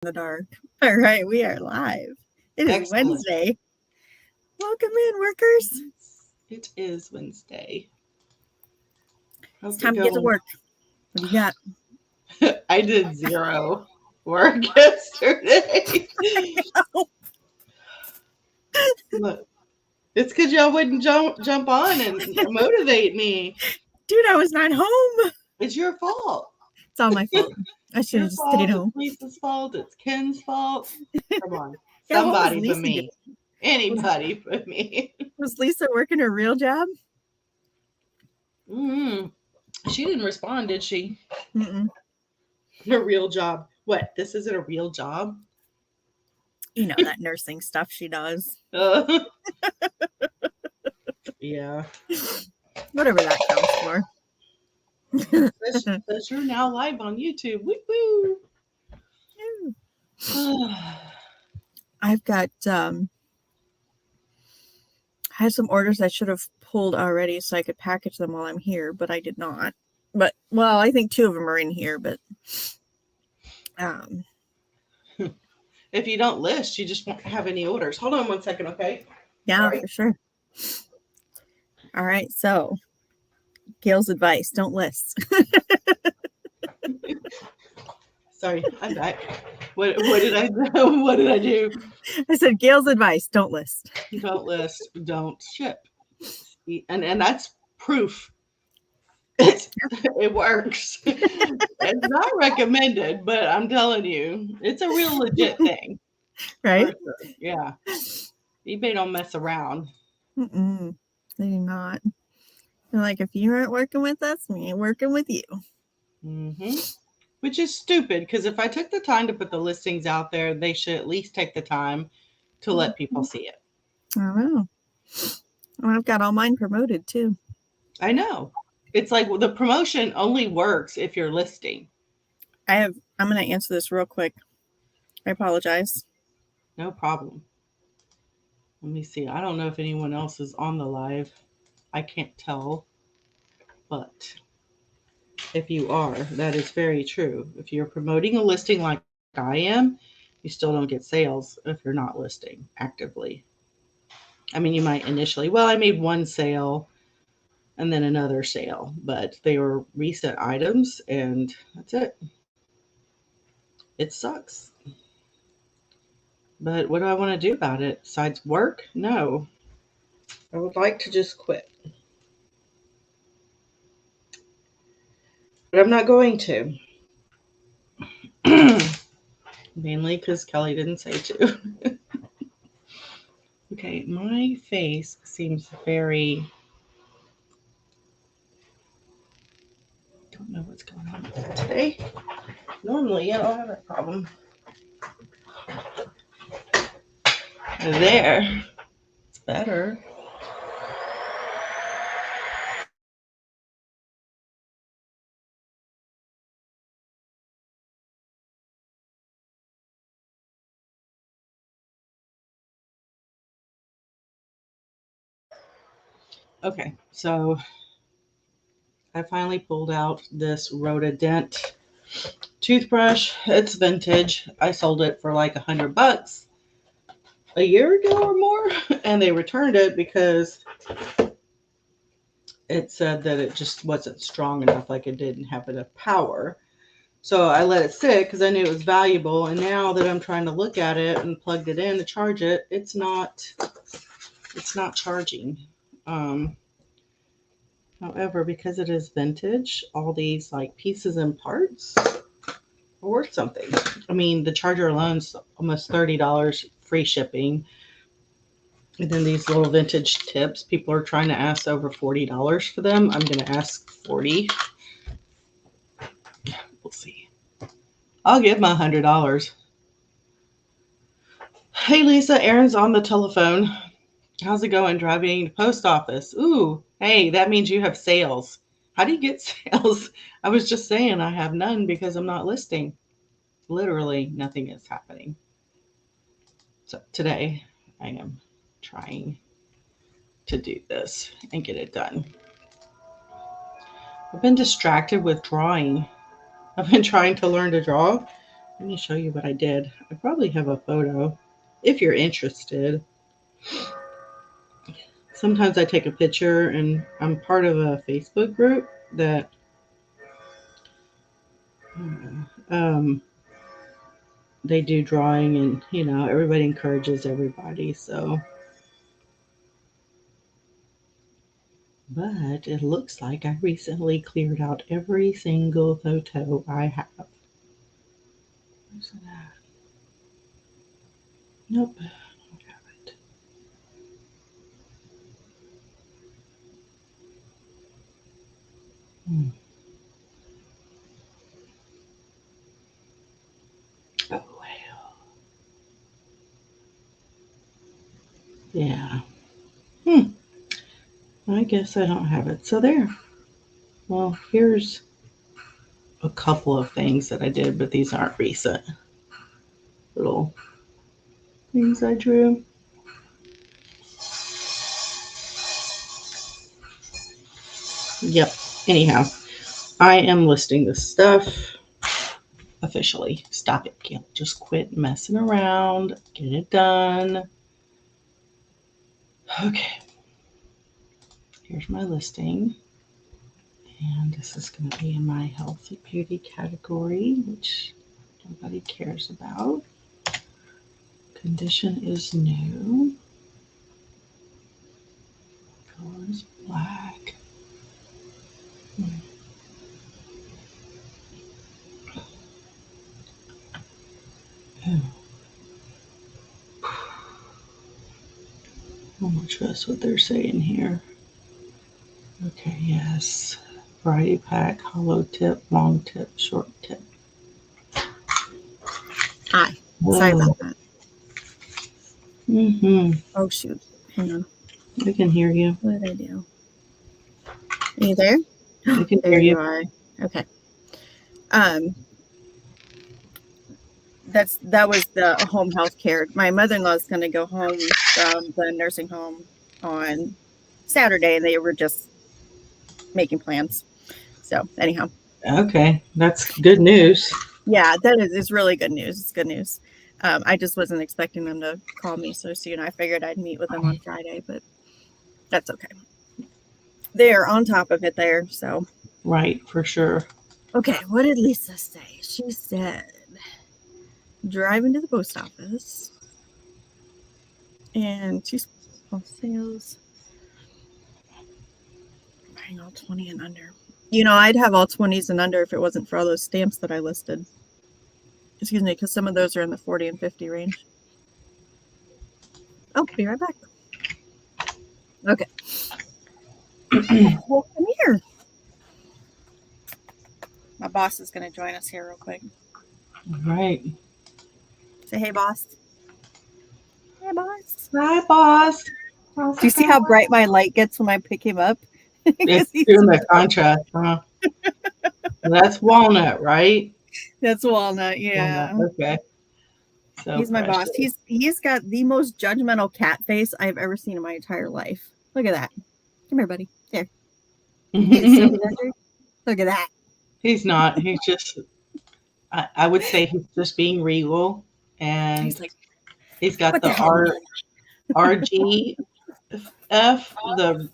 the dark. All right, we are live. It is Excellent. Wednesday. Welcome in, workers. It is Wednesday. It's How's it time to get to going? work. What do you got? I did zero work yesterday. Look, it's because y'all wouldn't jump on and motivate me. Dude, I was not home. It's your fault. It's all my fault. I should have Your just stayed fault. It's home. Lisa's fault. It's Ken's fault. Come on. Yeah, what was Somebody but Lisa doing? me. Anybody but me. Was Lisa working her real job? She didn't respond, did she? Mm-mm. Her real job. What? This isn't a real job? You know, that nursing stuff she does. Yeah. Whatever that counts for. Says you're now live on YouTube. Woo woo. I've got I had some orders I should have pulled already so I could package them while I'm here, but I did not. But well, I think 2 of them are in here, but If you don't list, you just won't have any orders. Hold on 1 second, okay? yeah, Sorry. for sure. All right, so Gail's advice: don't list. Sorry, I'm back. What did I do? What did I do? I said Gail's advice: don't list. Don't list, don't ship. And that's proof. It works. It's not recommended, but I'm telling you, it's a real legit thing. Right? Sure. Yeah. eBay don't mess around. Mm-mm, they do not. They're like, if you aren't working with us, we ain't working with you. Mm-hmm. Which is stupid, because if I took the time to put the listings out there, they should at least take the time to let people see it. I don't know. Well, I've got all mine promoted too. I know. It's like, well, the promotion only works if you're listing. I'm going to answer this real quick. I apologize. No problem. Let me see. I don't know if anyone else is on the live. I can't tell. But if you are, that is very true. If you're promoting a listing like I am, you still don't get sales if you're not listing actively. I mean, you might initially, well, I made one sale and then another sale, but they were recent items and that's it. It sucks. But what do I want to do about it? Besides work? No. I would like to just quit. But I'm not going to. Mainly because Kelly didn't say to. Okay, my face seems very. Don't know what's going on with it today. Normally, I don't have that problem. There. It's better. Okay, so I finally pulled out this Rotadent toothbrush. It's vintage. I sold it for like $100 a year ago or more, and they returned it because it said that it just wasn't strong enough, like it didn't have enough power. So I let it sit because I knew it was valuable, and now that I'm trying to look at it and plugged it in to charge it, it's not charging. Um, However, because it is vintage, all these like pieces and parts are worth something. I mean, the charger alone's almost $30 free shipping. And then these little vintage tips, people are trying to ask over $40 for them. I'm going to ask 40. We'll see. I'll give my $100. Hey Lisa, Aaron's on the telephone. How's it going driving to post office? Ooh, hey, that means you have sales. How do you get sales? I was just saying I have none because I'm not listing. Literally nothing is happening. So today I am trying to do this and get it done. I've been distracted with drawing. I've been trying to learn to draw, Let me show you what I did. I probably have a photo if you're interested. Sometimes I take a picture, and I'm part of a Facebook group that um, they do drawing, and everybody encourages everybody. So, but it looks like I recently cleared out every single photo I have. Where's it at? Nope, I don't have it. Hmm. Oh well, yeah. Hmm. I guess I don't have it. So there. Well, here's a couple of things that I did, but these aren't recent. Little things I drew. Yep. Anyhow, I am listing this stuff officially. Stop it, Gail. Just quit messing around. Get it done. Okay. Here's my listing. And this is going to be in my healthy beauty category, which nobody cares about. Condition is new. Color is black. Oh. How much that's what they're saying here. Okay, yes. Variety pack, hollow tip, long tip, short tip. Hi. Sorry about that. Mm-hmm. Oh, shoot. Hang on. I can hear you. What did I do? Are you there? I can There hear you you. are. Okay. That was the home health care. My mother-in-law is going to go home from the nursing home on Saturday, and they were just making plans. So anyhow, Okay, that's good news. yeah, that is, it's really good news. It's good news. I just wasn't expecting them to call me so soon. I figured I'd meet with them on Friday, but that's okay. They're on top of it there. So Right, for sure. okay, what did Lisa say? She said driving to the post office and 2 small sales. Buying all 20 and under. I'd have all 20s and under if it wasn't for all those stamps that I listed. Excuse me, because some of those are in the 40 and 50 range. Oh, be right back. Okay. Well, come here. My boss is going to join us here real quick. Right. Say, hey, boss. Hey, boss. Hi, boss. Do you see how bright my light gets when I pick him up? It's doing the contrast, huh? That's walnut, right? That's walnut, yeah. Walnut. Okay. So He's my boss. precious. He's got the most judgmental cat face I've ever seen in my entire life. Look at that. Come here, buddy. There. Look at that. He's not. He's just. I would say he's just being regal, and He's like, he's got what the the hell? RGF, the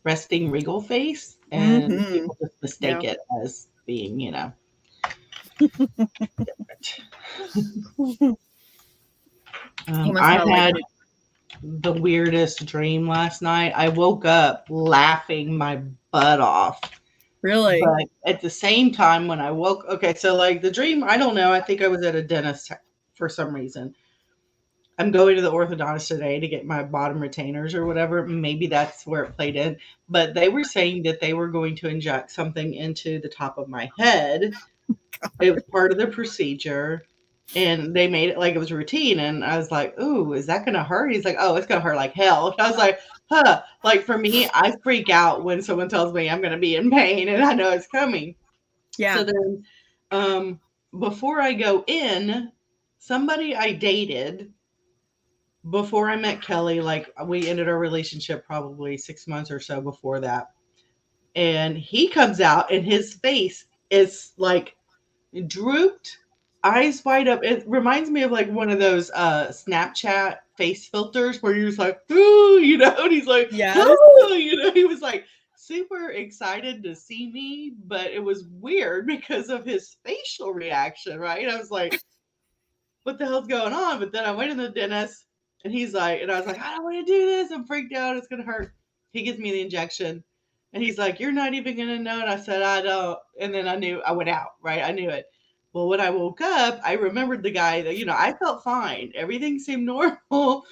resting regal face, and people just mistake it as being, different. I had the weirdest dream last night. I woke up laughing my butt off. Really? But at the same time, when I woke, okay, so like the dream, I don't know. I think I was at a dentist for some reason. I'm going to the orthodontist today to get my bottom retainers or whatever. Maybe that's where it played in. But they were saying that they were going to inject something into the top of my head. It was part of the procedure. And they made it like it was routine. And I was like, ooh, is that going to hurt? He's like, oh, it's going to hurt like hell. I was like, huh. Like for me, I freak out when someone tells me I'm going to be in pain and I know it's coming. Yeah. So then before I go in, somebody I dated before I met Kelly, like we ended our relationship probably 6 months or so before that. And he comes out and his face is like drooped, eyes wide up. It reminds me of like one of those Snapchat face filters where you're just like, ooh, and he's like, Yes. ooh, he was like super excited to see me, but it was weird because of his facial reaction, right? I was like, what the hell's going on? But then I went to the dentist and he's like, and I was like, I don't want to do this. I'm freaked out. It's going to hurt. He gives me the injection and he's like, you're not even going to know. And I said, I don't. And then I knew I went out, right? I knew it. Well, when I woke up, I remembered the guy that, I felt fine. Everything seemed normal.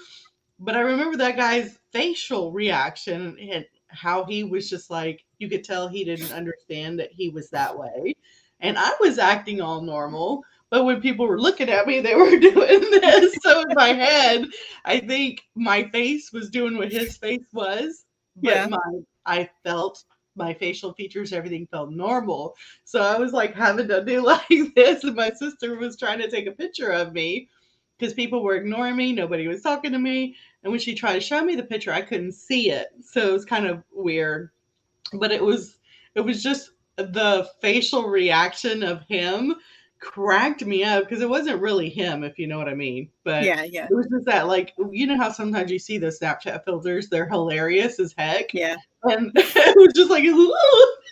But I remember that guy's facial reaction and how he was just like, you could tell he didn't understand that he was that way. And I was acting all normal. But when people were looking at me, they were doing this. So in my head, I think my face was doing what his face was, but Yeah. I felt my facial features, everything felt normal. So I was like having to do like this, and my sister was trying to take a picture of me because people were ignoring me, nobody was talking to me, and when she tried to show me the picture, I couldn't see it. So it was kind of weird, but it was just the facial reaction of him cracked me up because it wasn't really him, if you know what I mean. But Yeah. Yeah. it was just that, like, how sometimes you see the Snapchat filters, they're hilarious as heck. Yeah. And it was just like, ooh,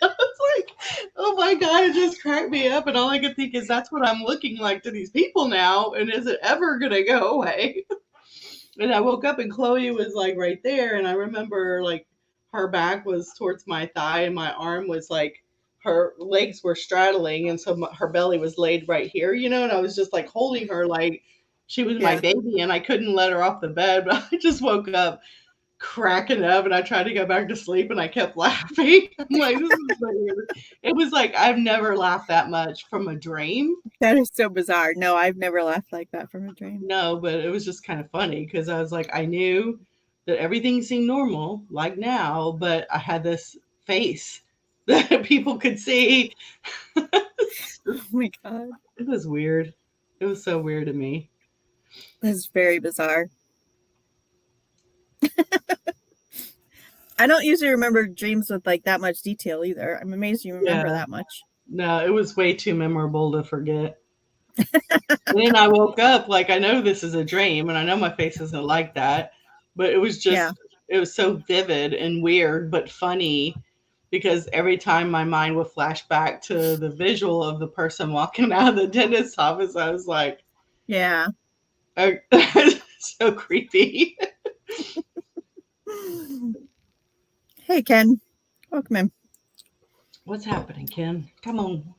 I was like, oh my God, it just cracked me up. And all I could think is that's what I'm looking like to these people now. And is it ever going to go away? And I woke up and Chloe was like right there. And I remember like her back was towards my thigh and my arm was like, her legs were straddling. And so her belly was laid right here, and I was just like holding her like she was my Yeah. baby and I couldn't let her off the bed. But I just woke up cracking up and I tried to go back to sleep and I kept laughing. I'm like, this is weird. It was like I've never laughed that much from a dream. That is so bizarre. No, I've never laughed like that from a dream. No, but it was just kind of funny because I was like, I knew that everything seemed normal, like now, but I had this face that people could see. Oh my God. It was weird. It was so weird to me. That's very bizarre. I don't usually remember dreams with like that much detail either. I'm amazed you remember Yeah. that much. No, it was way too memorable to forget. And then I woke up like I know this is a dream and I know my face isn't like that, but it was just Yeah. it was so vivid and weird but funny because every time my mind would flash back to the visual of the person walking out of the dentist's office, I was like, Yeah. oh, so creepy. Hey, Ken. Welcome in. What's happening, Ken? Come on.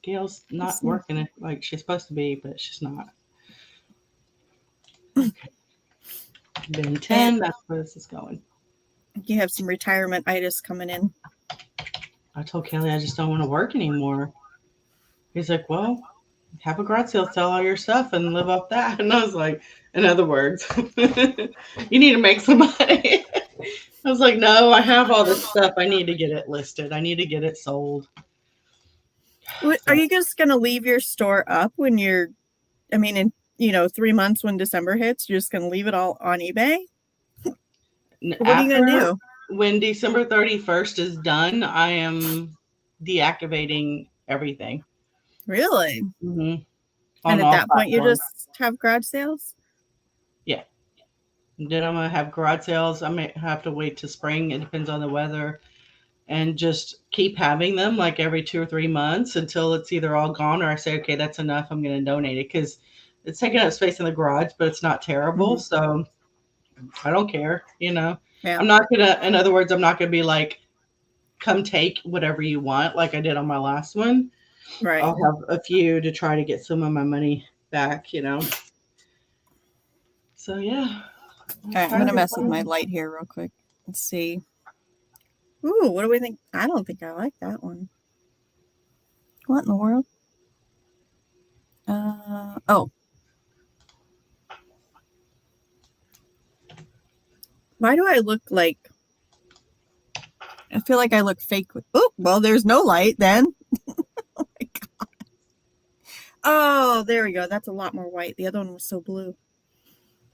Gail's not working it like she's supposed to be, but she's not. Okay. Ben 10, that's where this is going. You have some retirement itis coming in. I told Kelly I just don't want to work anymore. He's like, well, have a garage sale, sell all your stuff and live off that. And I was like, in other words, you need to make some money. I was like, no, I have all this stuff. I need to get it listed. I need to get it sold. Are you just going to leave your store up when you're, I mean, in 3 months when December hits, you're just going to leave it all on eBay? What are you going to do? When December 31st is done, I am deactivating everything. Really? Mm-hmm. And at that point, you just have garage sales? Yeah. Then I'm going to have garage sales. I may have to wait to spring. It depends on the weather. And just keep having them like every 2 or 3 months until it's either all gone or I say, okay, that's enough. I'm going to donate it because it's taking up space in the garage, but it's not terrible. Mm-hmm. So I don't care, Yeah. I'm not going to, in other words, I'm not going to be like, come take whatever you want like I did on my last one. Right. I'll have a few to try to get some of my money back, So, yeah. All right, I'm going to mess with my light here real quick. Let's see. Ooh, what do we think? I don't think I like that one. What in the world? Oh. Why do I look like... I feel like I look fake. Oh, well, there's no light then. Oh, my God. Oh, there we go. That's a lot more white. The other one was so blue.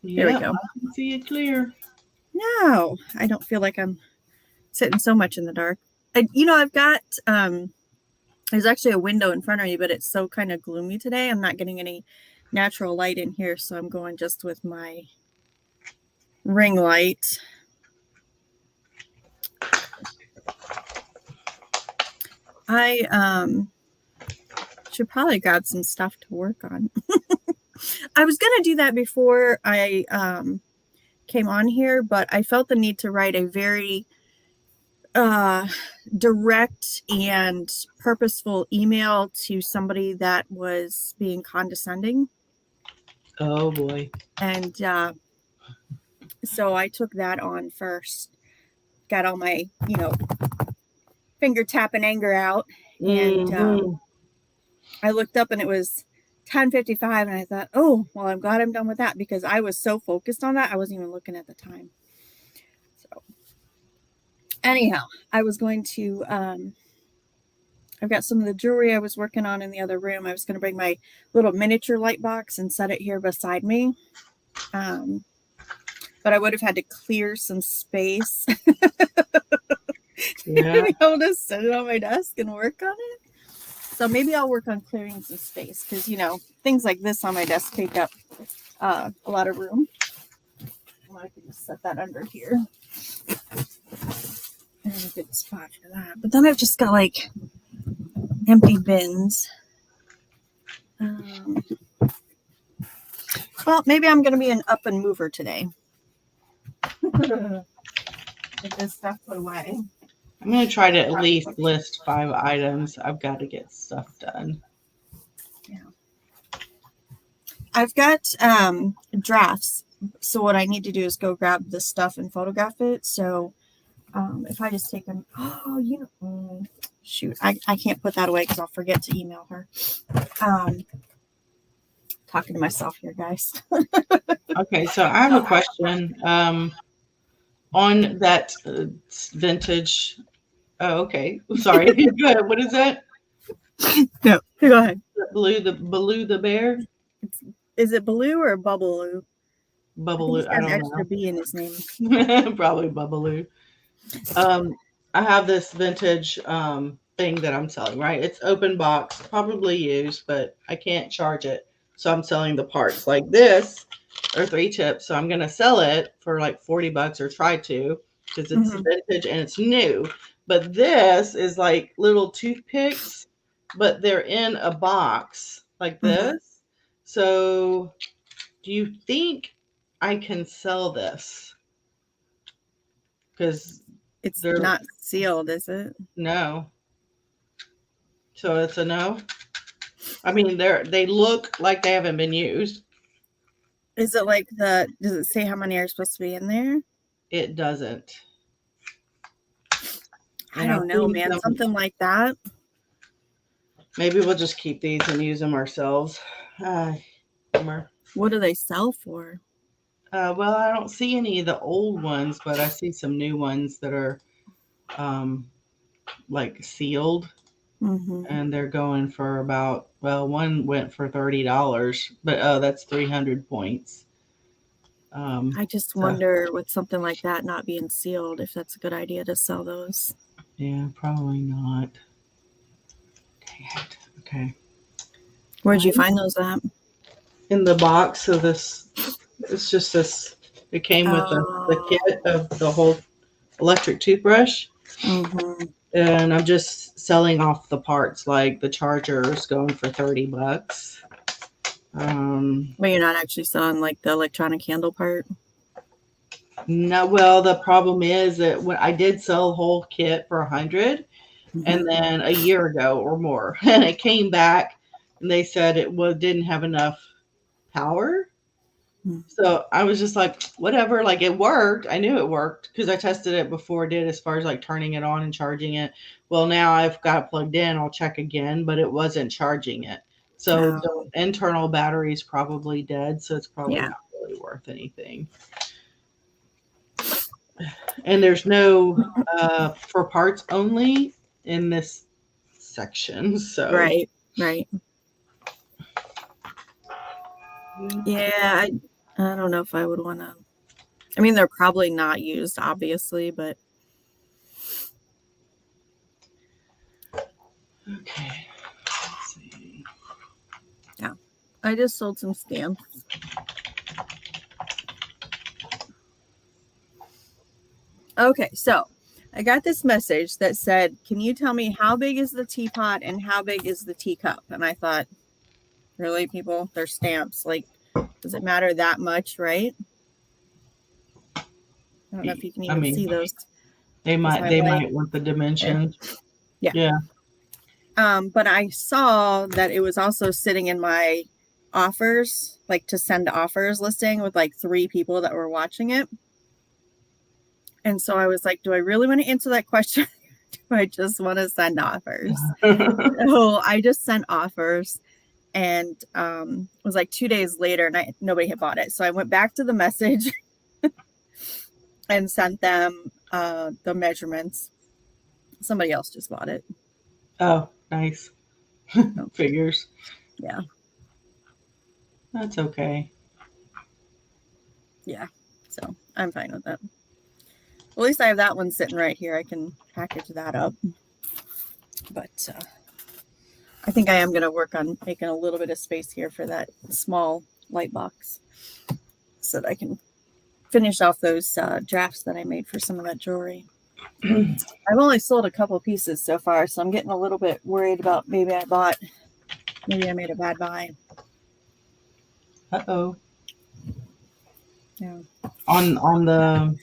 There we go. I can see it clear. No, I don't feel like I'm sitting so much in the dark. I've got There's actually a window in front of me, but it's so kind of gloomy today. I'm not getting any natural light in here, so I'm going just with my ring light. I should probably grab some stuff to work on. I was going to do that before I came on here, but I felt the need to write a very direct and purposeful email to somebody that was being condescending. Oh boy. And so I took that on first, got all my, finger tapping anger out. And I looked up and it was 10:55 and I thought, oh, well, I'm glad I'm done with that because I was so focused on that. I wasn't even looking at the time. So anyhow, I was going to, I've got some of the jewelry I was working on in the other room. I was going to bring my little miniature light box and set it here beside me. But I would have had to clear some space to be able to set it on my desk and work on it. So maybe I'll work on clearing some space because, things like this on my desk take up a lot of room. I can just set that under here. There's a good spot for that. But then I've just got like empty bins. Well, maybe I'm going to be an up and mover today. Get this stuff put away. I'm going to try to at least list 5 items. I've got to get stuff done. Yeah. I've got drafts. So what I need to do is go grab the stuff and photograph it. So if I just take them, shoot, I can't put that away because I'll forget to email her. Talking to myself here, guys. Okay, so I have a question on that vintage. Oh, okay. Sorry. Go ahead. What is that? No, go ahead. Baloo the bear. Is it Baloo or Bubbaloo? Bubbaloo. I don't know. Extra B in his name. Probably Bubbaloo. I have this vintage thing that I'm selling. Right, it's open box, probably used, but I can't charge it, so I'm selling the parts. Like this are 3 chips, so I'm gonna sell it for like $40 or try to because it's vintage and it's new. But this is like little toothpicks, but they're in a box like this. So do you think I can sell this? Because it's not sealed, is it? No. So it's a no? I mean, they look like they haven't been used. Is it like does it say how many are supposed to be in there? It doesn't. I don't know, man. Something like that. Maybe we'll just keep these and use them ourselves. What do they sell for? Well, I don't see any of the old ones, but I see some new ones that are like sealed. And they're going for about, one went for $30, but that's 300 points. I just wonder with something like that not being sealed, if that's a good idea to sell those. Yeah, probably not. Dang it. Okay. Where'd you find those at? In the box of this. It's just this. It came with the kit of the whole electric toothbrush. And I'm just selling off the parts, like the charger's going for $30. But you're not actually selling like the electronic handle part? No, well, the problem is that when I did sell the whole kit for $100, and then a year ago or more, and it came back and they said it didn't have enough power. So I was just like, whatever, like it worked. I knew it worked because I tested it before it did as far as like turning it on and charging it. Well, now I've got it plugged in. I'll check again, but it wasn't charging it. So the internal battery is probably dead. So it's probably not really worth anything. And there's no for parts only in this section. So right. Yeah, I don't know if I would want to. I mean, they're probably not used, obviously, but. Okay. I just sold some stamps. Okay, so I got this message that said, can you tell me how big is the teapot and how big is the teacup? And I thought, really, people? They're stamps. Like, does it matter that much, right? I don't know if you can even see those. They might want the dimensions. Yeah. But I saw that it was also sitting in my offers, like to send offers listing with like 3 people that were watching it. And so I was like, do I really want to answer that question? Do I just want to send offers? So I just sent offers, and it was like 2 days later and nobody had bought it. So I went back to the message and sent them the measurements. Somebody else just bought it. Oh, nice. Figures. Yeah. That's okay. Yeah. So I'm fine with that. At least I have that one sitting right here. I can package that up. But I think I am going to work on making a little bit of space here for that small light box so that I can finish off those drafts that I made for some of that jewelry. I've only sold a couple pieces so far, so I'm getting a little bit worried about maybe I made a bad buy. Uh-oh. Yeah. On the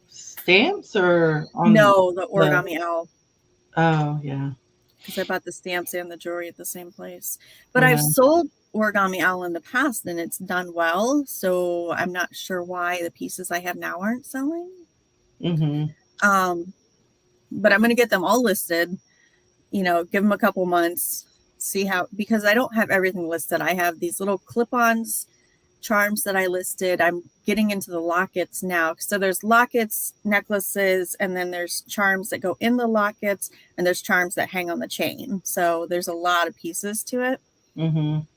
stamps or on the origami owl. Oh, yeah. Because I bought the stamps and the jewelry at the same place. But I've sold origami owl in the past and it's done well. So I'm not sure why the pieces I have now aren't selling. But I'm going to get them all listed, give them a couple months, see how, because I don't have everything listed. I have these little clip-ons, charms that I listed. I'm getting into the lockets now. So there's lockets, necklaces, and then there's charms that go in the lockets, and there's charms that hang on the chain. So there's a lot of pieces to it. And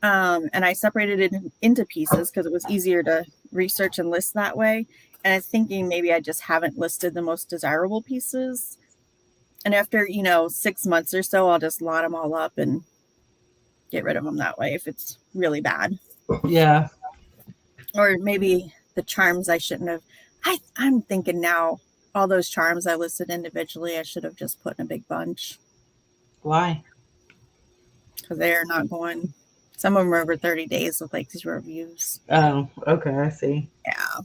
I separated it into pieces because it was easier to research and list that way. And I'm thinking maybe I just haven't listed the most desirable pieces. And after, 6 months or so, I'll just lot them all up and get rid of them that way if it's really bad. Yeah. Or maybe the charms I shouldn't have. I'm thinking now, all those charms I listed individually, I should have just put in a big bunch. Why? Because they're not going. Some of them are over 30 days with like 0 views. Oh, okay. I see. Yeah.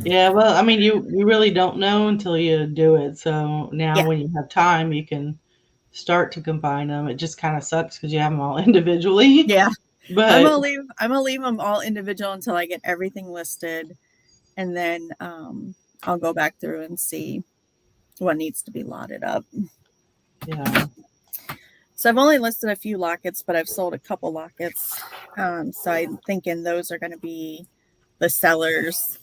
Yeah. Well, I mean, you really don't know until you do it. So now when you have time, you can start to combine them. It just kind of sucks because you have them all individually. Yeah. But I'm gonna leave them all individual until I get everything listed, and then I'll go back through and see what needs to be lotted up. Yeah. So I've only listed a few lockets, but I've sold a couple lockets. So I'm thinking those are going to be the sellers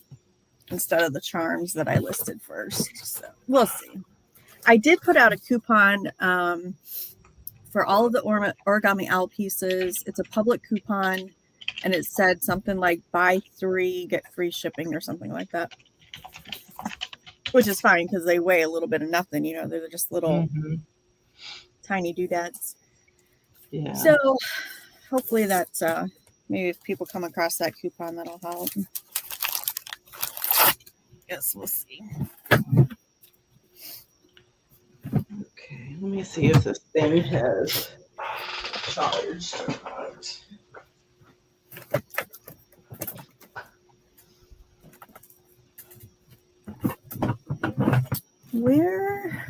instead of the charms that I listed first. So we'll see. I did put out a coupon for all of the origami owl pieces. It's a public coupon, and it said something like buy 3, get free shipping or something like that. Which is fine because they weigh a little bit of nothing. They're just little tiny doodads. Yeah. So hopefully that's maybe if people come across that coupon, that'll help. Yes, we'll see. Okay, let me see if this thing has charged or not. Where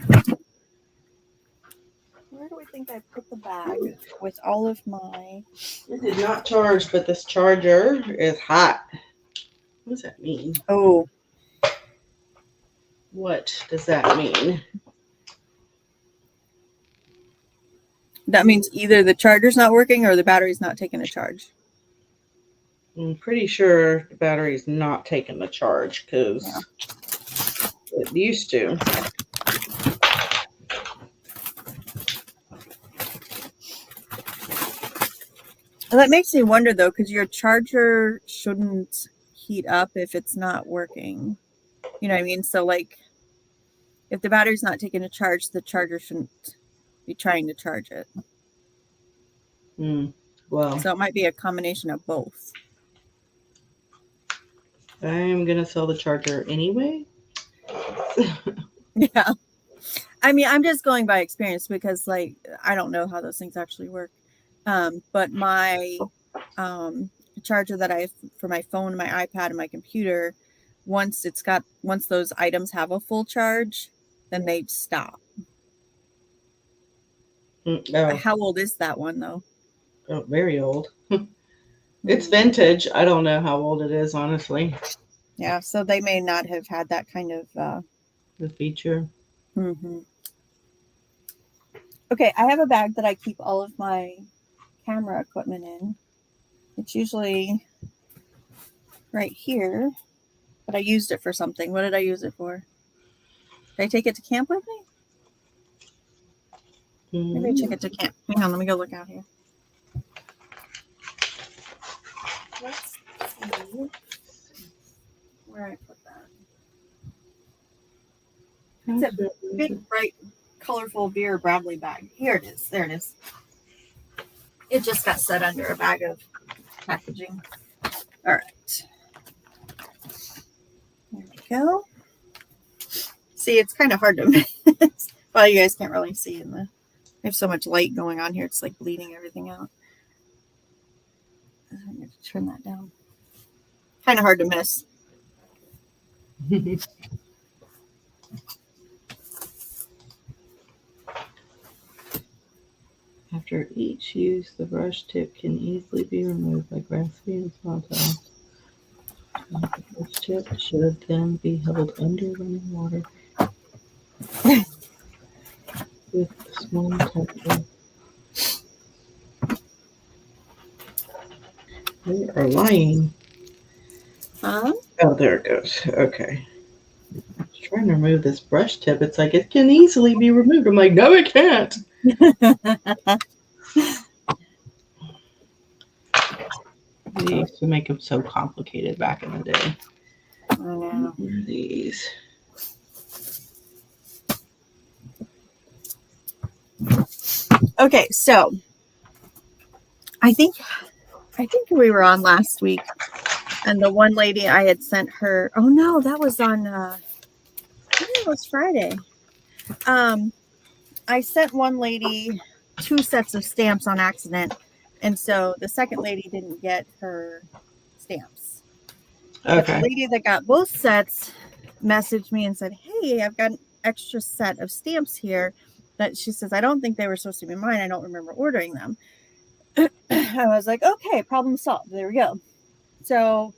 do we think I put the bag with all of my... It did not charge, but this charger is hot. What does that mean? Oh. What does that mean? That means either the charger's not working or the battery's not taking a charge. I'm pretty sure the battery's not taking the charge because it used to. Well, that makes me wonder, though, because your charger shouldn't heat up if it's not working. You know what I mean? So, like, if the battery's not taking a charge, the charger shouldn't be trying to charge it. Well, So it might be a combination of both. I'm going to sell the charger anyway. Yeah. I mean, I'm just going by experience because, like, I don't know how those things actually work. But my charger that I have for my phone, my iPad, and my computer, once those items have a full charge, then they stop. Oh, How old is that one though? oh, very old. It's vintage. I don't know how old it is, honestly. Yeah, so they may not have had that kind of. The feature. Mm-hmm. Okay, I have a bag that I keep all of my camera equipment in. It's usually right here, but I used it for something. What did I use it for? Did I take it to camp with me? Maybe I took it to camp. Hang on, let me go look out here. Let's see where I put that. It's a big, bright, colorful Vera Bradley bag. Here it is. There it is. It just got set under a bag of packaging. All right. There we go. See, it's kind of hard to miss. Well, you guys can't really see in the. I have so much light going on here. It's like bleeding everything out. I'm going to turn that down. Kind of hard to miss. After each use, the brush tip can easily be removed by grasping a small towel. The brush tip should then be held under running water with a small towel. They are lying. Huh? Oh, there it goes. Okay. I was trying to remove this brush tip. It's like, it can easily be removed. I'm like, no, it can't. They used to make them so complicated back in the day. I know. What are these? Okay, so I think we were on last week, and the one lady I had sent her. Oh no, that was on. I think it was Friday. I sent one lady 2 sets of stamps on accident, and so the second lady didn't get her stamps. Okay. But the lady that got both sets messaged me and said, "Hey, I've got an extra set of stamps here." That she says, "I don't think they were supposed to be mine. I don't remember ordering them." I was like, "Okay, problem solved. There we go." So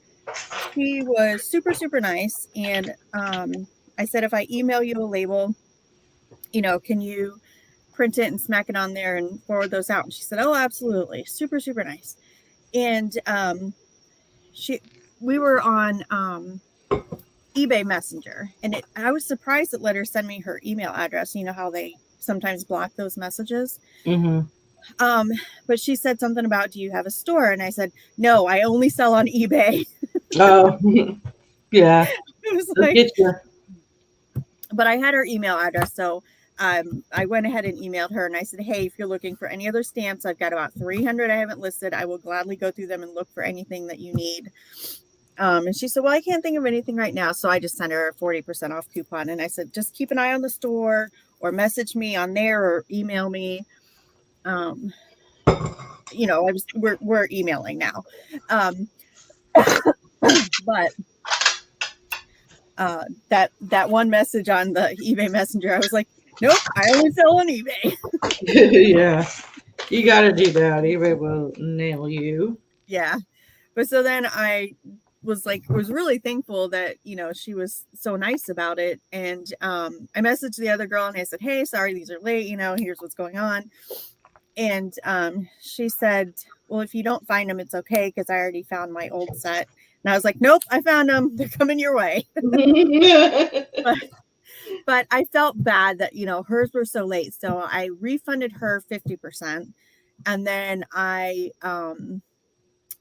she was super, super nice, and I said, "If I email you a label, can you print it and smack it on there and forward those out?" And she said, "Oh, absolutely." Super, super nice. And we were on eBay Messenger, and I was surprised it let her send me her email address. You know how they sometimes block those messages. Mm-hmm. But she said something about, "Do you have a store?" And I said, "No, I only sell on eBay." Oh, yeah. It was They'll like, get you. but I had her email address, so I went ahead and emailed her, and I said, "Hey, if you're looking for any other stamps, I've got about 300 I haven't listed. I will gladly go through them and look for anything that you need." And she said, "Well, I can't think of anything right now." So I just sent her a 40% off coupon. And I said, "Just keep an eye on the store, or message me on there, or email me." We're emailing now. But that one message on the eBay Messenger, I was like, "Nope, I only sell on eBay." Yeah. You got to do that. eBay will nail you. Yeah. But so then I was really thankful that, she was so nice about it. And I messaged the other girl and I said, "Hey, sorry, these are late. Here's what's going on." And she said, "Well, if you don't find them, it's okay, because I already found my old set." And I was like, "Nope, I found them. They're coming your way." But I felt bad that, hers were so late. So I refunded her 50%. And then the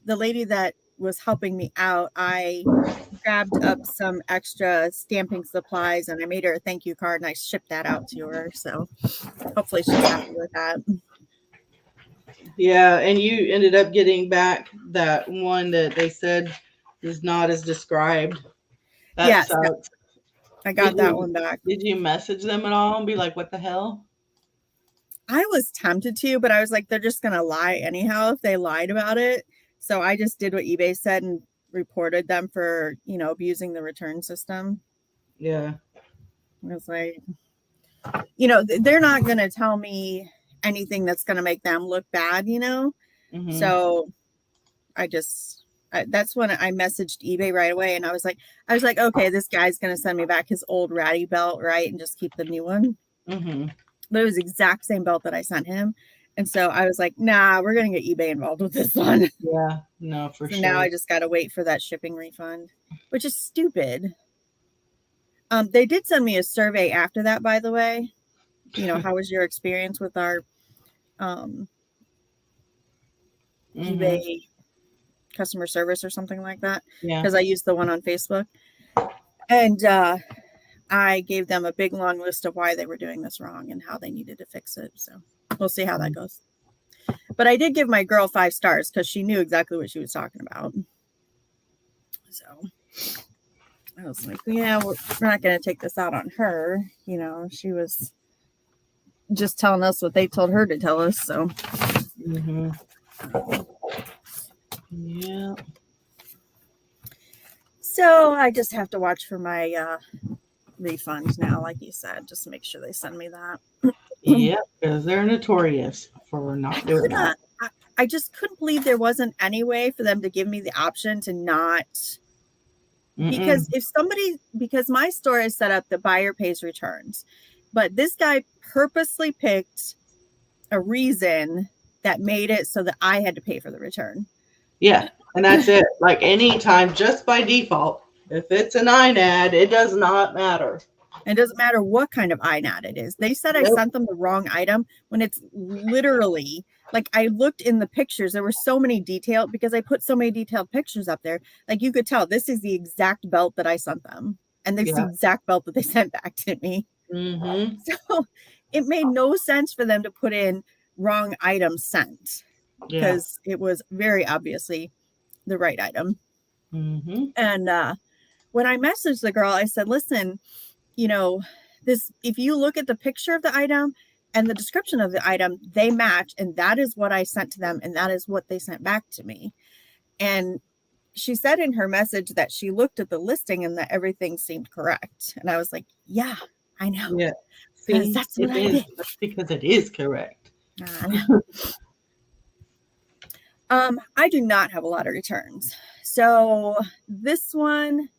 lady that was helping me out, I grabbed up some extra stamping supplies, and I made her a thank you card, and I shipped that out to her. So hopefully she's happy with that. Yeah, and you ended up getting back that one that they said is not as described. That Yes, sucks. I Did got that you one back. did you message them at all and be like, "What the hell?" I was tempted to, but I was like, they're just gonna lie anyhow if they lied about it. So I just did what eBay said and reported them for, abusing the return system. Yeah. I was like, they're not gonna tell me anything that's gonna make them look bad. Mhm. So that's when I messaged eBay right away, and I was like, okay, this guy's gonna send me back his old ratty belt, right, and just keep the new one. Mhm. But it was the exact same belt that I sent him. And so I was like, nah, we're going to get eBay involved with this one. Yeah. No, for So now sure. I just got to wait for that shipping refund, which is stupid. They did send me a survey after that, by the way. How was your experience with our um, Mhm. eBay customer service or something like that? Yeah. Because I used the one on Facebook. And I gave them a big long list of why they were doing this wrong and how they needed to fix it. So we'll see how that goes. But I did give my girl 5 stars because she knew exactly what she was talking about. So I was like, yeah, we're not going to take this out on her. She was just telling us what they told her to tell us. So, Mhm. Yeah. so I just have to watch for my refund now, like you said, just to make sure they send me that. Yep, because they're notorious for I not doing could that. not. I just couldn't believe there wasn't any way for them to give me the option to not. Mm-mm. Because my store is set up, the buyer pays returns, but this guy purposely picked a reason that made it so that I had to pay for the return. Yeah, and that's it. Like anytime, just by default, if it's an INAD, it does not matter. It doesn't matter what kind of INAD it is. They said I Nope. sent them the wrong item when it's literally like I looked in the pictures. There were so many detailed because I put so many detailed pictures up there. Like you could tell this is the exact belt that I sent them. And this is the Yeah. exact belt that they sent back to me. Mm-hmm. So it made no sense for them to put in wrong item sent Yeah. because it was very obviously the right item. Mm-hmm. And when I messaged the girl, I said, listen, you know, this, if you look at the picture of the item and the description of the item, they match. And that is what I sent to them. And that is what they sent back to me. And she said in her message that she looked at the listing and that everything seemed correct. And I was like, yeah, I know. Yeah. Because See, that's what it I is did. because it is correct. I know. I do not have a lot of returns. So this one,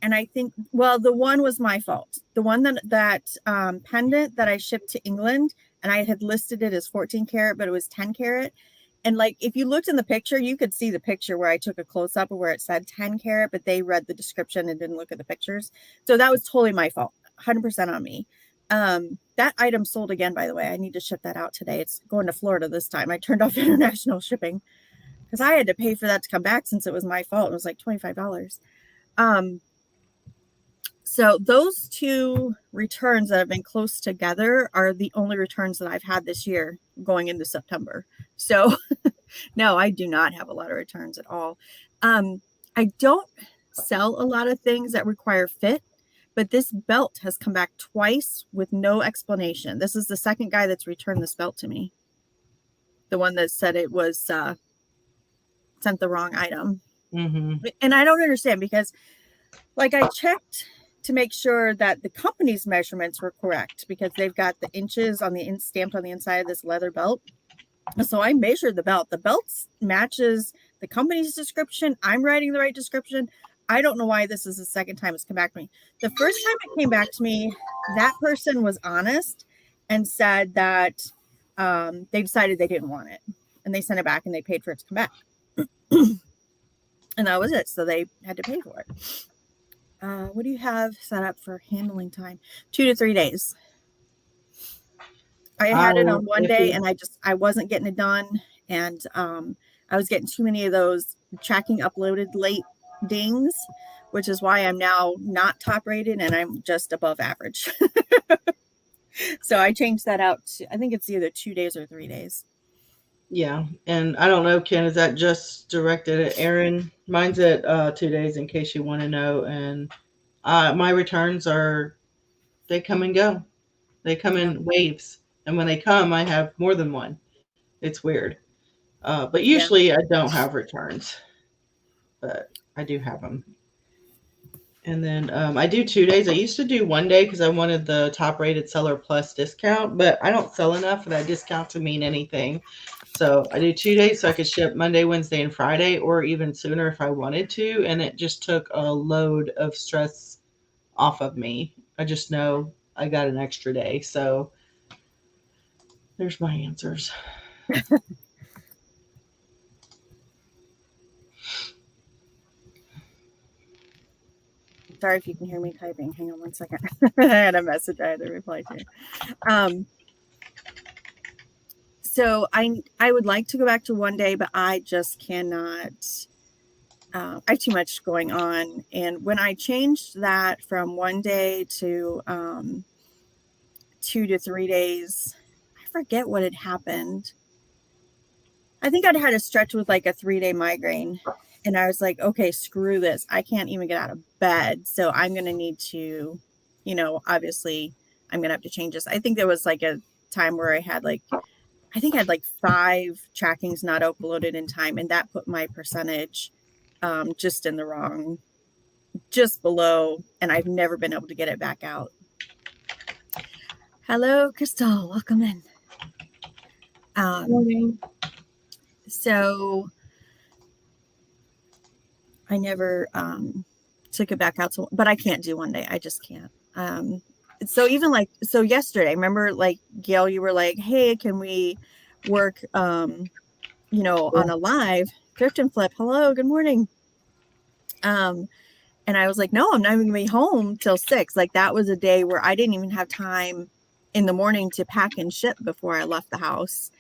and I think, well, the one was my fault. The one that pendant that I shipped to England, and I had listed it as 14 karat, but it was 10 karat. And like, if you looked in the picture, you could see the picture where I took a close up of where it said 10 karat, but they read the description and didn't look at the pictures. So that was totally my fault, 100% on me. That item sold again, by the way. I need to ship that out today. It's going to Florida this time. I turned off international shipping because I had to pay for that to come back since it was my fault. It was like $25. Um, so those two returns that have been close together are the only returns that I've had this year going into September. So no, I do not have a lot of returns at all. I don't sell a lot of things that require fit, but this belt has come back twice with no explanation. This is the second guy that's returned this belt to me. The one that said it was sent the wrong item. Mm-hmm. And I don't understand because like I checked to make sure that the company's measurements were correct because they've got the inches on the stamped on the inside of this leather belt. So I measured the belt. The belt matches the company's description. I'm writing the right description. I don't know why this is the second time it's come back to me. The first time it came back to me, that person was honest and said that they decided they didn't want it and they sent it back and they paid for it to come back. And that was it. So they had to pay for it. What do you have set up for handling time? 2 to 3 days. I had it on one If day you, and I wasn't getting it done. And I was getting too many of those tracking uploaded late dings, which is why I'm now not top rated and I'm just above average. So I changed that out to, I think it's either 2 days or 3 days. Yeah, and I don't know, Ken, is that just directed at Aaron? Mine's at 2 days, in case you want to know. And my returns are, they come and go. They come Yeah. in waves, and when they come, I have more than one. It's weird. But Yeah. usually I don't have returns, but I do have them. And then I do 2 days. I used to do one day because I wanted the top rated seller plus discount, but I don't sell enough for that discount to mean anything. So I do 2 days so I could ship Monday, Wednesday, and Friday, or even sooner if I wanted to. And it just took a load of stress off of me. I just know I got an extra day. So there's my answers. Sorry if you can hear me typing. Hang on one second. I had a message I had to reply to. So I would like to go back to one day, but I just cannot. I have too much going on. And when I changed that from one day to 2 to 3 days, I forget what had happened. I think I'd had a stretch with like a 3-day migraine. And I was like, okay, screw this. I can't even get out of bed. So I'm going to need to, obviously I'm going to have to change this. I think there was like a time where I had like 5 trackings not uploaded in time. And that put my percentage just in the wrong, just below. And I've never been able to get it back out. Hello, Crystal. Welcome in. Morning. So I never took it back out. But I can't do one day. I just can't. So even so yesterday, remember like Gail, you were like, hey, can we work, on a live thrift and flip? Hello, good morning. And I was like, no, I'm not even gonna be home till 6. Like that was a day where I didn't even have time in the morning to pack and ship before I left the house.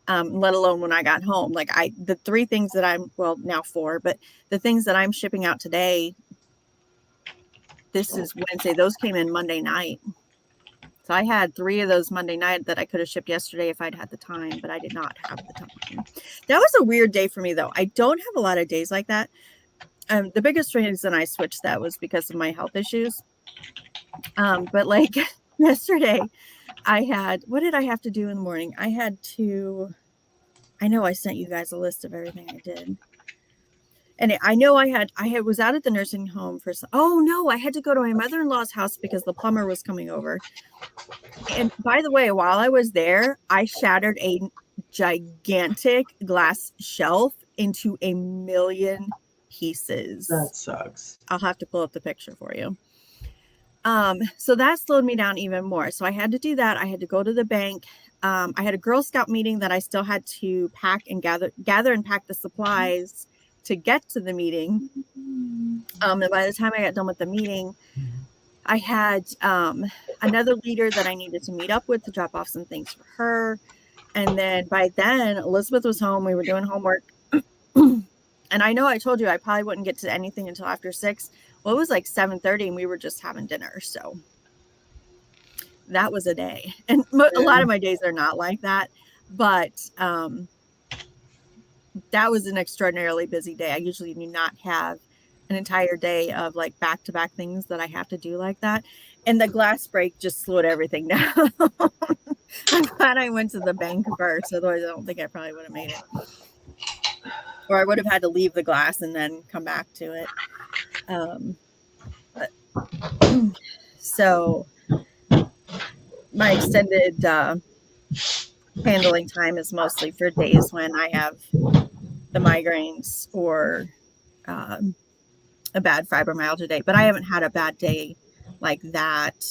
Let alone when I got home. Like the 3 things that now 4, but the things that I'm shipping out today, this is Wednesday, those came in Monday night. So I had 3 of those Monday night that I could have shipped yesterday if I'd had the time, but I did not have the time. That was a weird day for me though. I don't have a lot of days like that. The biggest reason I switched that was because of my health issues. But like yesterday I had, what did I have to do in the morning? I know I sent you guys a list of everything I did. And I know I was out at the nursing home I had to go to my mother-in-law's house because the plumber was coming over. And by the way, while I was there, I shattered a gigantic glass shelf into a million pieces. That sucks. I'll have to pull up the picture for you. So that slowed me down even more. So I had to do that. I had to go to the bank. I had a Girl Scout meeting that I still had to pack and gather and pack the supplies to get to the meeting. And by the time I got done with the meeting, I had another leader that I needed to meet up with to drop off some things for her. And then by then, Elizabeth was home. We were doing homework. And I know I told you I probably wouldn't get to anything until after 6. Well, it was like 7:30 and we were just having dinner. So that was a day. And a lot of my days are not like that. But that was an extraordinarily busy day. I usually do not have an entire day of like back-to-back things that I have to do like that. And the glass break just slowed everything down. I'm glad I went to the bank first. Otherwise, I don't think I probably would have made it. Or I would have had to leave the glass and then come back to it. So my extended handling time is mostly for days when I have the migraines or a bad fibromyalgia day. But I haven't had a bad day like that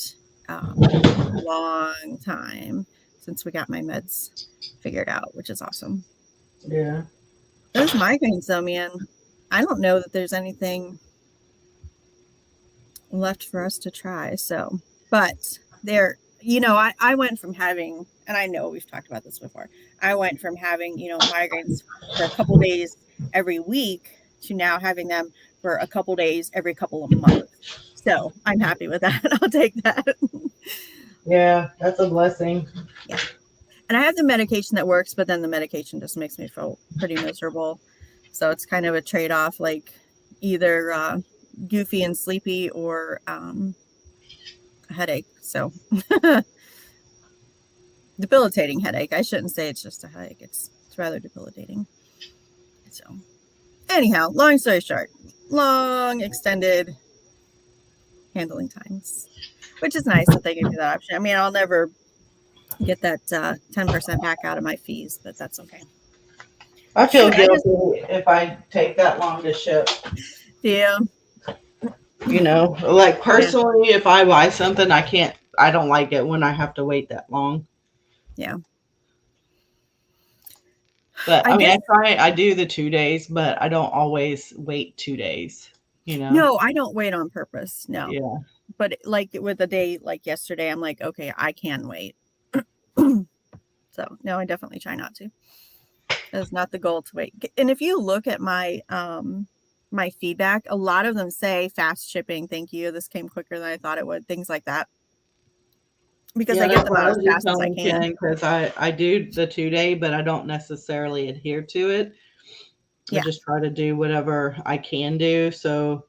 long time since we got my meds figured out, which is awesome. Yeah. Those migraines though, man, I don't know that there's anything left for us to try. So, but I went from having, and I know we've talked about this before, I went from having, migraines for a couple days every week to now having them for a couple days every couple of months. So I'm happy with that. I'll take that. Yeah, that's a blessing. Yeah. And I have the medication that works, but then the medication just makes me feel pretty miserable. So it's kind of a trade-off, like either goofy and sleepy or a headache. So debilitating headache. I shouldn't say it's just a headache. It's rather debilitating. So anyhow, long story short, long extended handling times, which is nice that they give you that option. I mean, I'll never get that 10% back out of my fees, but that's okay. I feel guilty if I take that long to ship. Yeah. You know, like personally, if I buy something, I don't like it when I have to wait that long. Yeah. But I mean, I do the 2 days, but I don't always wait 2 days, you know? No, I don't wait on purpose. No. Yeah. But like with a day like yesterday, I'm like, okay, I can wait. So no, I definitely try not to. That's not the goal to wait. And if you look at my my feedback, a lot of them say fast shipping, thank you. This came quicker than I thought it would, things like that. Because I get them out as fast as I can. Because I do the 2 day, but I don't necessarily adhere to it. I just try to do whatever I can do. So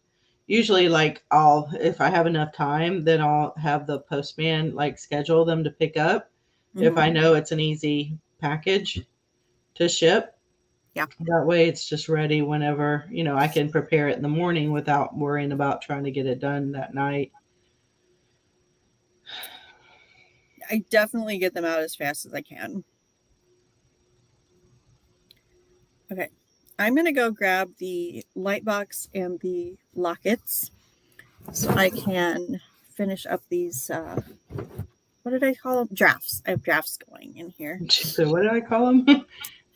usually like if I have enough time, then I'll have the postman like schedule them to pick up. Mm-hmm. If I know it's an easy package to ship. Yeah. That way it's just ready whenever, you know, I can prepare it in the morning without worrying about trying to get it done that night. I definitely get them out as fast as I can. Okay. I'm going to go grab the light box and the lockets so I can finish up these, what did I call them? Drafts. I have drafts going in here. So what did I call them?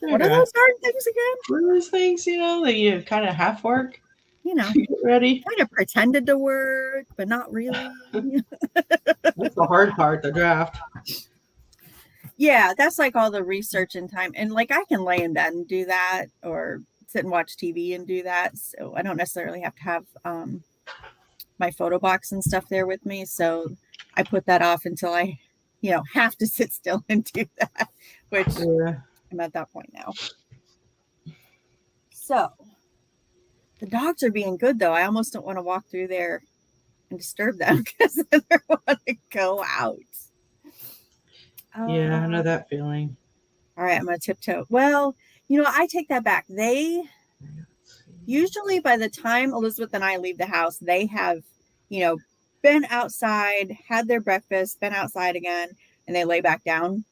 What are those hard things again? What are those things, you know, that you kind of half work? You know, get ready. Kind of pretended to work, but not really. That's the hard part, the draft. Yeah, that's like all the research and time. And like I can lay in bed and do that or sit and watch TV and do that. So I don't necessarily have to have my photo box and stuff there with me. So I put that off until I, you know, have to sit still and do that, which I'm at that point now. So the dogs are being good though. I almost don't want to walk through there and disturb them because they want to go out. Yeah, I know that feeling. All right, I'm going to tiptoe. Well, you know, I take that back. They usually, by the time Elizabeth and I leave the house, they have, you know, been outside, had their breakfast, been outside again, and they lay back down.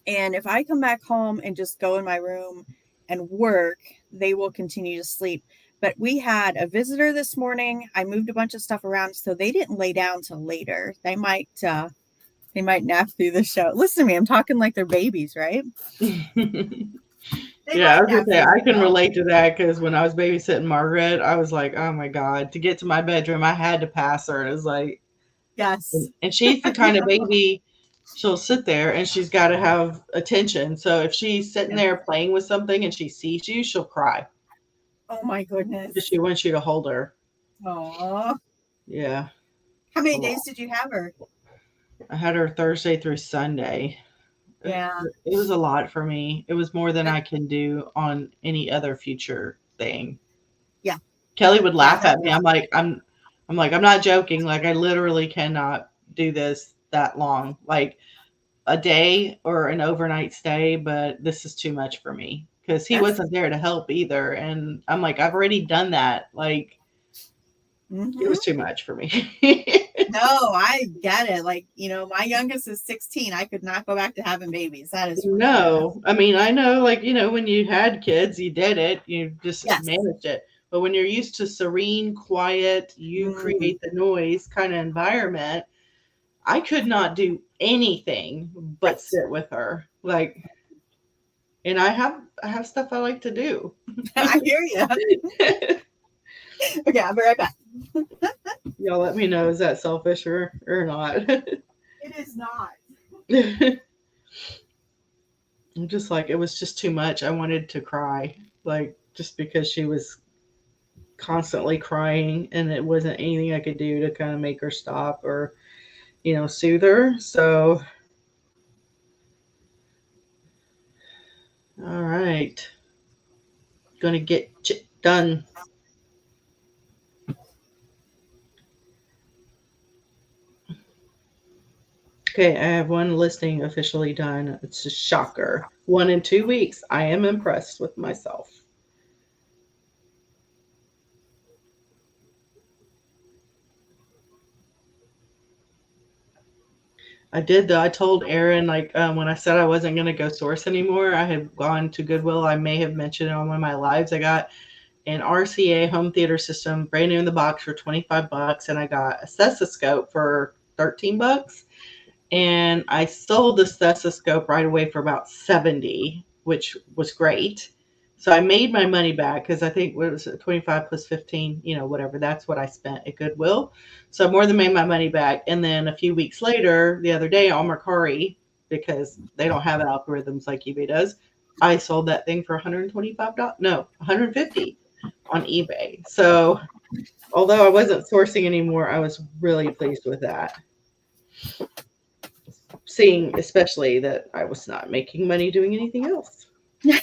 And if I come back home and just go in my room and work, they will continue to sleep. But we had a visitor this morning. I moved a bunch of stuff around, so they didn't lay down till later. They might nap through the show. Listen to me, I'm talking like they're babies, right? Yeah, I was gonna say I can relate to that because when I was babysitting Margaret, I was like, oh my God, to get to my bedroom, I had to pass her. It was like, yes. And she's the kind of baby, she'll sit there and she's got to have attention. So if she's sitting there playing with something and she sees you, she'll cry. Oh my goodness. She wants you to hold her. Aww. Yeah. How many days did you have her? I had her Thursday through Sunday. Yeah. It was a lot for me. It was more than I can do on any other future thing. Yeah. Kelly would laugh at me. I'm like, I'm not joking. Like I literally cannot do this that long. Like a day or an overnight stay, but this is too much for me because he wasn't there to help either. And I'm like, I've already done that. Like it was too much for me. No, I get it. Like, you know, my youngest is 16. I could not go back to having babies. That is no. I mean, I know, like, you know, when you had kids, you did it. You just managed it. But when you're used to serene, quiet, you create the noise kind of environment, I could not do anything but sit with her. Like, and I have stuff I like to do. I hear you. Okay, I'll be right back. Y'all let me know, is that selfish or not? It is not. I'm just like, it was just too much. I wanted to cry. Like, just because she was constantly crying and it wasn't anything I could do to kind of make her stop or, you know, soothe her. So All right. Gonna get done. Okay, I have one listing officially done. It's a shocker. 1 in 2 weeks. I am impressed with myself. I did though. I told Aaron like when I said I wasn't gonna go source anymore. I had gone to Goodwill. I may have mentioned it on one of my lives. I got an RCA home theater system, brand new in the box for $25, and I got a stethoscope for $13. And I sold the stethoscope right away for about 70, which was great. So I made my money back because I think what was it, 25 plus 15, whatever. That's what I spent at Goodwill. So I more than made my money back. And then a few weeks later, the other day on Mercari, because they don't have algorithms like eBay does, I sold that thing for $125. No, 150 on eBay. So although I wasn't sourcing anymore, I was really pleased with that. Seeing especially that I was not making money doing anything else. Is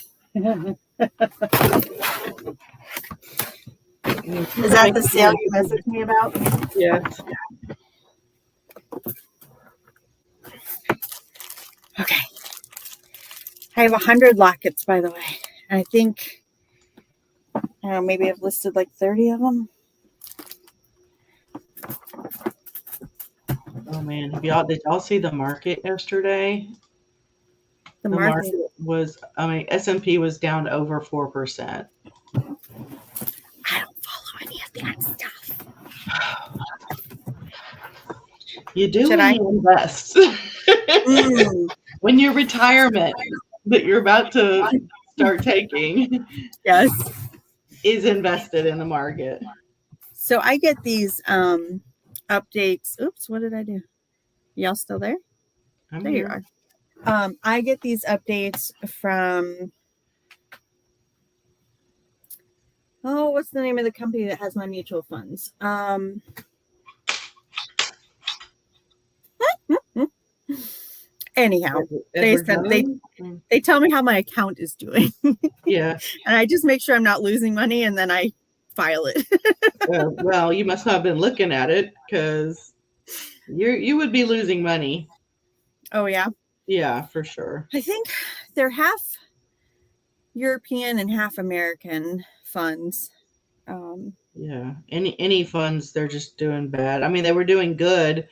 that the sale you messaged me about? Yes. Okay. I have 100 lockets, by the way. I think, I don't know, maybe I've listed like 30 of them. Oh man, did y'all see the market yesterday? The The market. market was, S&P was down over 4%. I don't follow any of that stuff. You do Should when I? you invest. When your retirement that you're about to start taking Yes. is invested in the market. So I get these updates. Oops, what did I do? Y'all still there? I'm There here. you are. I get these updates from, what's the name of the company that has my mutual funds? Anyhow, they tell me how my account is doing. Yeah. And I just make sure I'm not losing money, and then I file it. Well, you must not have been looking at it because you would be losing money. Oh yeah. Yeah, for sure. I think they're half European and half American funds. Yeah. Any funds, they're just doing bad. I mean, they were doing good.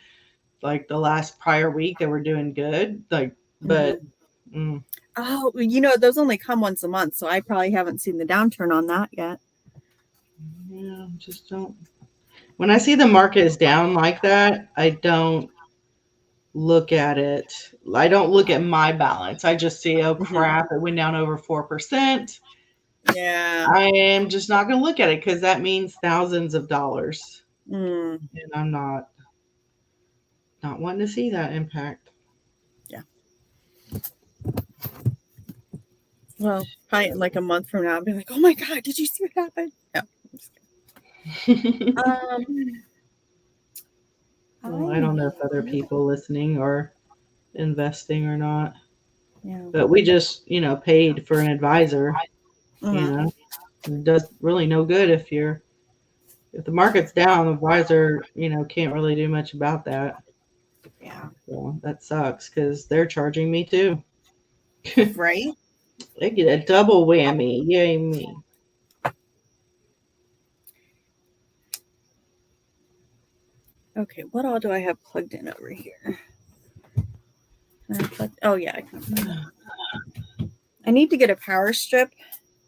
Like the last prior week, they were doing good. But Oh, those only come once a month, so I probably haven't seen the downturn on that yet. Yeah, just don't. When I see the market is down like that, I don't look at it. I don't look at my balance. I just see, oh crap, it went down over 4%. Yeah. I am just not going to look at it because that means thousands of dollars. And I'm not wanting to see that impact. Yeah. Well, probably in like a month from now, I'll be like, oh my God, did you see what happened? No. Well, I don't know if other people listening are investing or not. Yeah. But we just, paid for an advisor. It does really no good if the market's down, the advisor, can't really do much about that. Yeah. So that sucks because they're charging me too. Right? They get a double whammy. Yay me. Okay, what all do I have plugged in over here? Oh yeah, I need to get a power strip.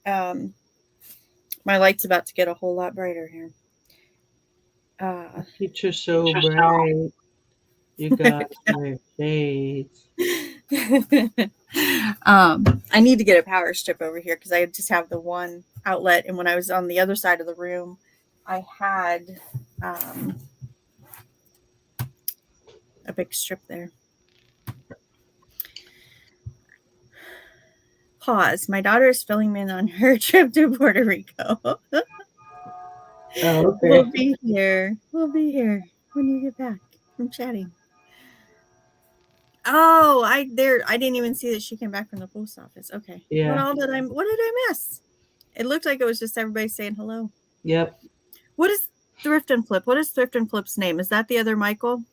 My light's about to get a whole lot brighter here. You're so bright. You got my shades. I need to get a power strip over here because I just have the one outlet, and when I was on the other side of the room, I had a big strip there. Pause. My daughter is filling me in on her trip to Puerto Rico. Oh, okay. We'll be here when you get back from chatting. Oh, I didn't even see that she came back from the post office. Okay. Yeah. What did I miss? It looked like it was just everybody saying hello. Yep. What is Thrift and Flip? What is Thrift and Flip's name? Is that the other Michael?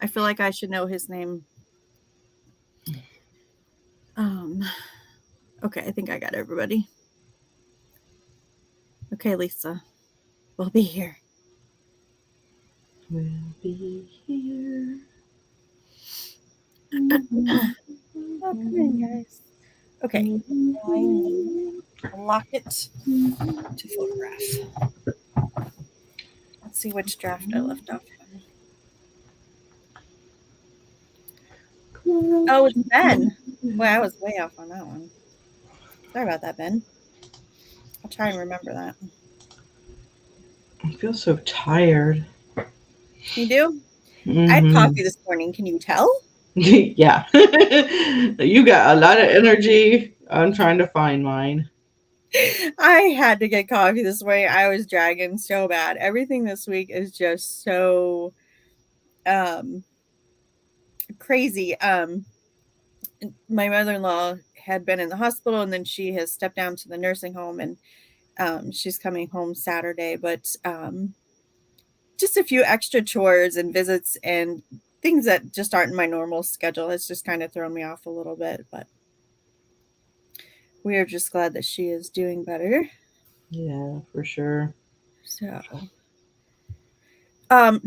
I feel like I should know his name. Um okay, I think I got everybody. Okay, Lisa. We'll be here. We'll be here. Oh, come in, guys. Okay. I need a locket to photograph. Let's see which draft I left off on. Oh, it's Ben. Boy, I was way off on that one. Sorry about that, Ben. I'll try and remember that. I feel so tired. You do? I had Mm-hmm. coffee this morning. Can you tell? Yeah. You got a lot of energy. I'm trying to find mine. I had to get coffee this morning. I was dragging so bad. Everything this week is just so um crazy. My mother-in-law had been in the hospital and then she has stepped down to the nursing home and she's coming home Saturday, but just a few extra chores and visits and things that just aren't in my normal schedule. It's just kind of thrown me off a little bit, but we are just glad that she is doing better. Yeah, for sure. So,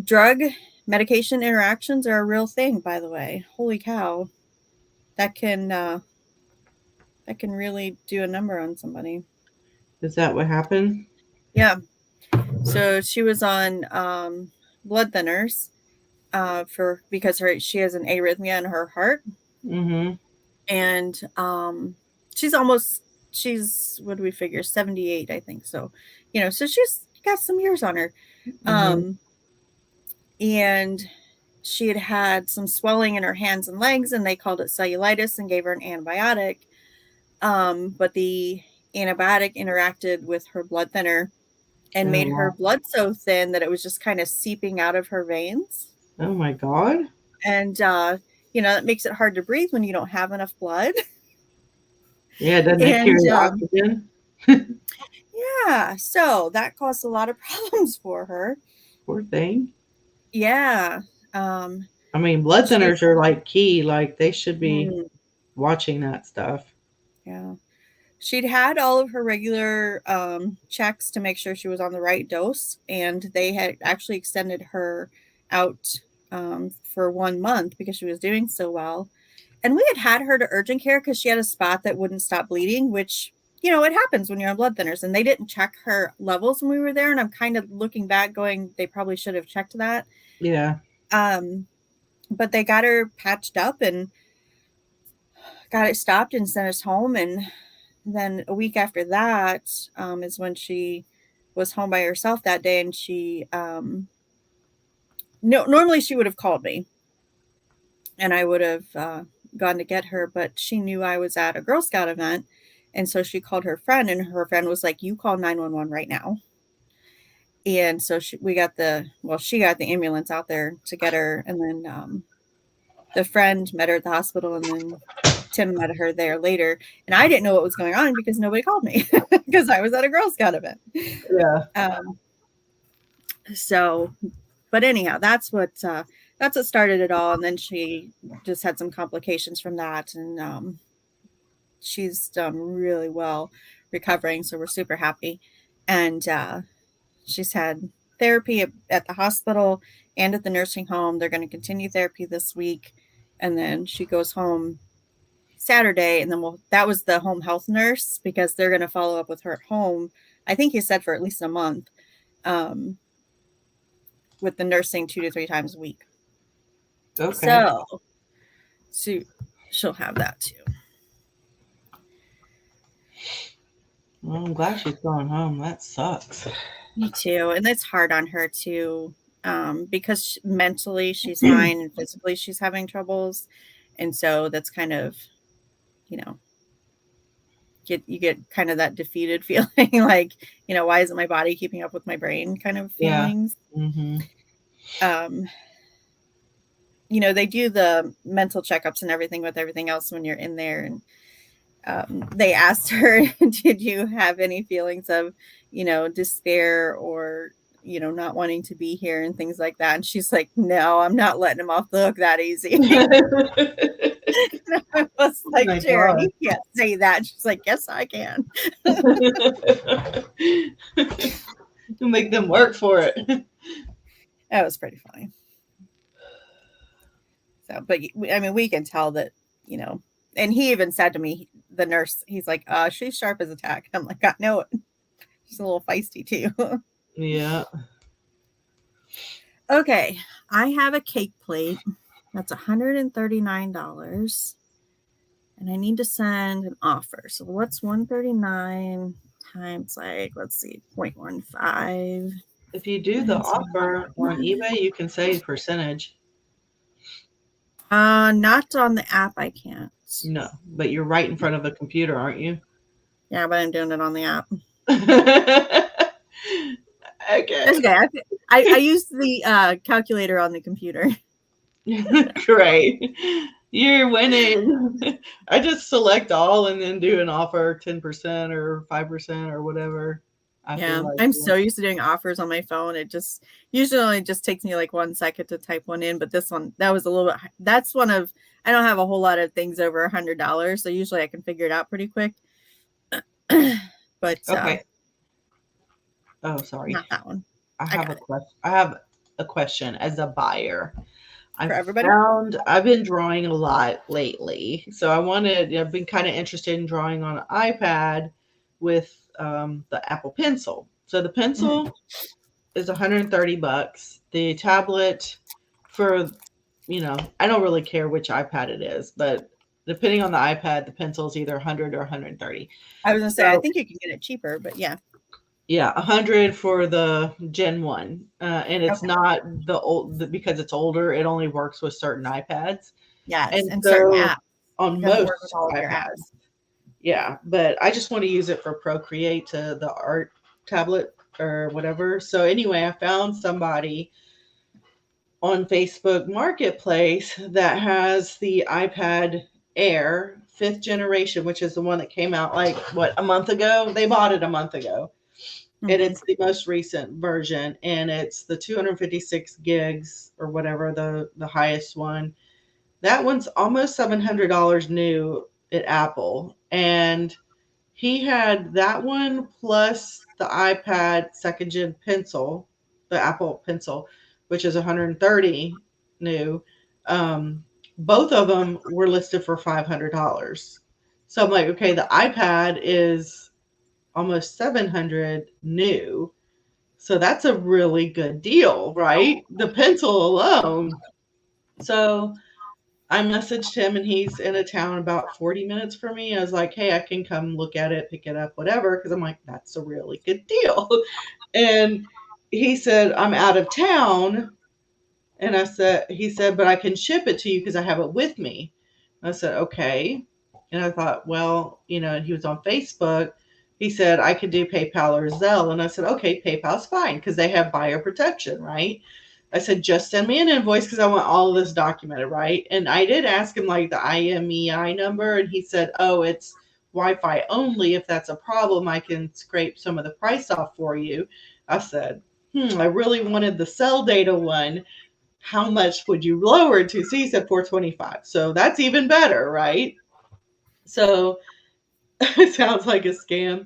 drug medication interactions are a real thing, by the way. Holy cow, that can uh, that can really do a number on somebody. Is that what happened? Yeah. So she was on blood thinners for because she has an arrhythmia in her heart, Mm-hmm. and she's she's what do we figure 78, I think. So, so she's got some years on her. Mm-hmm. Um, and she had had some swelling in her hands and legs, and they called it cellulitis and gave her an antibiotic. But the antibiotic interacted with her blood thinner and Oh made her wow. blood so thin that it was just kind of seeping out of her veins. Oh my God. And that makes it hard to breathe when you don't have enough blood. Yeah, doesn't it And carry oxygen? yeah, so that caused a lot of problems for her. Poor thing. Yeah. Um, I mean, blood she, thinners are like key. Like they should be mm, watching that stuff. yeah. She'd had all of her regular checks to make sure she was on the right dose, and they had actually extended her out for 1 month because she was doing so well. And we had her to urgent care because she had a spot that wouldn't stop bleeding, which, it happens when you're on blood thinners. And they didn't check her levels when we were there. And I'm kind of looking back going, they probably should have checked that. Yeah. Um, but they got her patched up and got it stopped and sent us home. And then a week after that is when she was home by herself that day. And she, no, normally she would have called me and I would have gone to get her, but she knew I was at a Girl Scout event. And so she called her friend, and her friend was like, "You call 911 right now." And so she got the ambulance out there to get her. And then the friend met her at the hospital, and then Tim met her there later. And I didn't know what was going on because nobody called me because I was at a Girl Scout event. Yeah. So, but anyhow, that's what started it all. And then she just had some complications from that. And she's done really well recovering, so we're super happy. And she's had therapy at the hospital and at the nursing home. They're going to continue therapy this week, and then she goes home Saturday. And then that was the home health nurse because they're going to follow up with her at home. I think he said for at least a month, um, with the nursing 2 to 3 times a week. Okay. So she'll have that too. Well, I'm glad she's going home. That sucks. Me too. And it's hard on her too, because mentally she's fine and physically she's having troubles. And so that's kind of, you know, you get kind of that defeated feeling like, why isn't my body keeping up with my brain kind of Yeah. feelings. Mm-hmm. Um, they do the mental checkups and everything with everything else when you're in there. And they asked her, did you have any feelings of, despair or, not wanting to be here and things like that? And she's like, no, I'm not letting him off the hook that easy. I was like, My Sharon, God. you can't say that. And she's like, yes, I can. You make them work for it. That was pretty funny. So, but I mean, we can tell that, and he even said to me, the nurse, he's like, she's sharp as a tack. I'm like, I know it. She's a little feisty too. Yeah. Okay. I have a cake plate. That's $139. And I need to send an offer. So what's 139 times let's see, 0.15. If you do the offer on eBay, you can save percentage. Not on the app. I can't. No, but you're right in front of a computer, aren't you? Yeah, but I'm doing it on the app. Okay. That's okay. I use the calculator on the computer. Great. You're winning. I just select all and then do an offer 10% or 5% or whatever. I Yeah, feel like I'm so used to doing offers on my phone. It just usually only just takes me like 1 second to type one in. But this one, that was a little bit. That's one of. I don't have a whole lot of things over $100, so usually I can figure it out pretty quick. But okay. Oh, sorry. Not that one. I have a question. I have a question as a buyer. For everybody? I've been drawing a lot lately. So I've been kind of interested in drawing on an iPad with the Apple Pencil. So the pencil is $130. The tablet for, I don't really care which iPad it is, but depending on the iPad, the pencil is either 100 or 130. I was going to say, I think you can get it cheaper, but yeah. Yeah, 100 for the Gen 1. And it's not because it's older, it only works with certain iPads. Yes, and certain so apps. on It doesn't work most with all of your iPads. apps. Yeah, but I just want to use it for Procreate to the art tablet or whatever. So anyway, I found somebody on Facebook Marketplace that has the iPad Air 5th generation, which is the one that came out like a month ago. They bought it a month ago. And it's the most recent version, and it's the 256 gigs or whatever, the highest one. That one's almost $700 new at Apple. And he had that one plus the iPad 2nd gen pencil, the Apple Pencil, which is 130 new. Both of them were listed for $500. So I'm like, okay, the iPad is almost 700 new. So that's a really good deal, right? The pencil alone. So I messaged him and he's in a town about 40 minutes from me. I was like, hey, I can come look at it, pick it up, whatever. Cause I'm like, that's a really good deal. And he said, I'm out of town. And he said, but I can ship it to you because I have it with me. I said, okay. And I thought, well, and he was on Facebook. He said, I could do PayPal or Zelle. And I said, okay, PayPal's fine because they have buyer protection, right? I said, just send me an invoice because I want all of this documented, right? And I did ask him like the IMEI number. And he said, oh, it's Wi-Fi only. If that's a problem, I can scrape some of the price off for you. I said, I really wanted the cell data one. How much would you lower it to? So he said 425. So that's even better, right? So it sounds like a scam.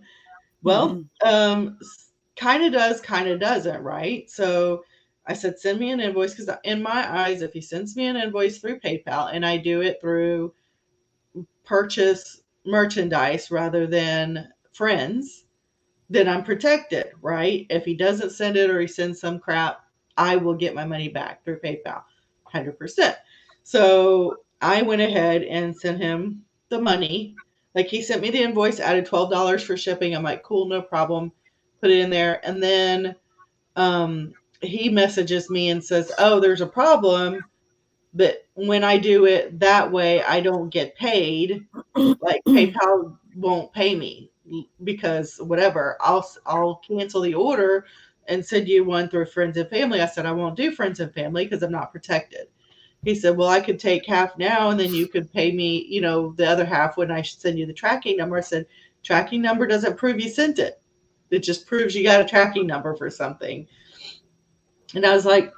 Well, kind of does, kind of doesn't, right? So I said, send me an invoice because in my eyes, if he sends me an invoice through PayPal and I do it through purchase merchandise rather than friends, then I'm protected, right? If he doesn't send it or he sends some crap, I will get my money back through PayPal, 100%. So I went ahead and sent him the money. Like he sent me the invoice, added $12 for shipping. I'm like, cool, no problem. Put it in there. And then he messages me and says, oh, there's a problem. But when I do it that way, I don't get paid. Like PayPal won't pay me because whatever, I'll cancel the order and send you one through friends and family. I said I won't do friends and family because I'm not protected. he said, well, I could take half now and then you could pay me, you know, the other half when I should send you the tracking number. I said, tracking number doesn't prove you sent it. It just proves you got a tracking number for something. And I was like,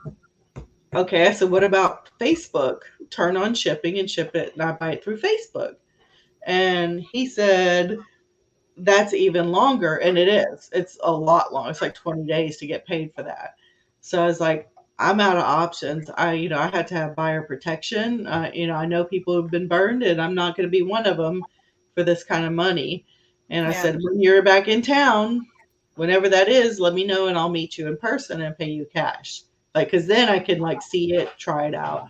okay. I said, what about Facebook? Turn on shipping and ship it, and I buy it through Facebook. And he said, that's even longer. And it is. It's a lot long. It's like 20 days to get paid for that. So I was like, I'm out of options. I had to have buyer protection. I know people who've been burned, and I'm not going to be one of them for this kind of money. And I Yeah. said, when you're back in town, whenever that is, let me know and I'll meet you in person and pay you cash. Like, cause then I can like see it, try it out.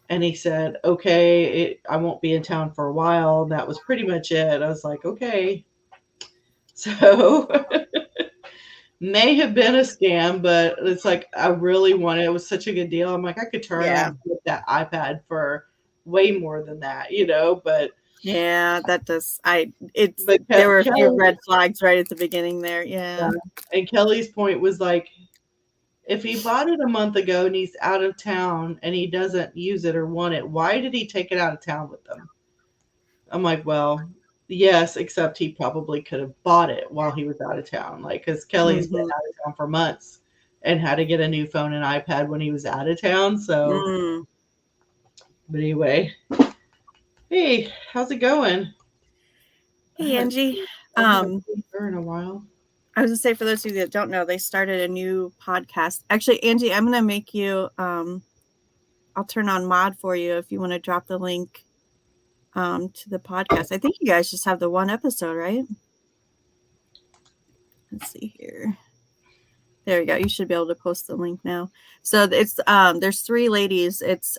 And he said, okay, I won't be in town for a while. That was pretty much it. I was like, okay. So may have been a scam, but it's like I really wanted it. It was such a good deal. I'm like, I could turn around and get that iPad for way more than that, but yeah, that does. but There were a few Kelly, red flags right at the beginning there. Yeah. and Kelly's point was like, if he bought it a month ago and he's out of town and he doesn't use it or want it, why did he take it out of town with him? I'm like, well, yes, except he probably could have bought it while he was out of town. Like, because Kelly's been out of town for months and had to get a new phone and iPad when he was out of town. So, but anyway, hey, how's it going? Hey, Angie. I haven't seen her in a while. I was gonna say, for those of you that don't know, they started a new podcast. Actually, Angie, I'm gonna make you. I'll turn on mod for you if you want to drop the link to the podcast. I think you guys just have the one episode, right? Let's see here. There we go. You should be able to post the link now. So it's there's three ladies. It's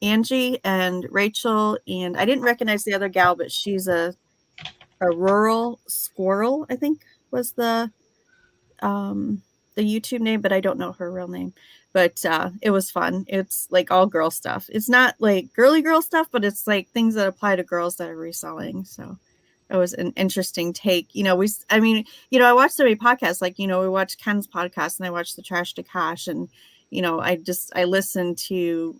Angie and Rachel, and I didn't recognize the other gal, but she's a rural squirrel, I think was the YouTube name, but I don't know her real name. But it was fun. It's like all girl stuff. It's not like girly girl stuff, but it's like things that apply to girls that are reselling. So it was an interesting take. I watched so many podcasts, like, we watched Ken's podcast and I watched the Trash to Cash, and, I listened to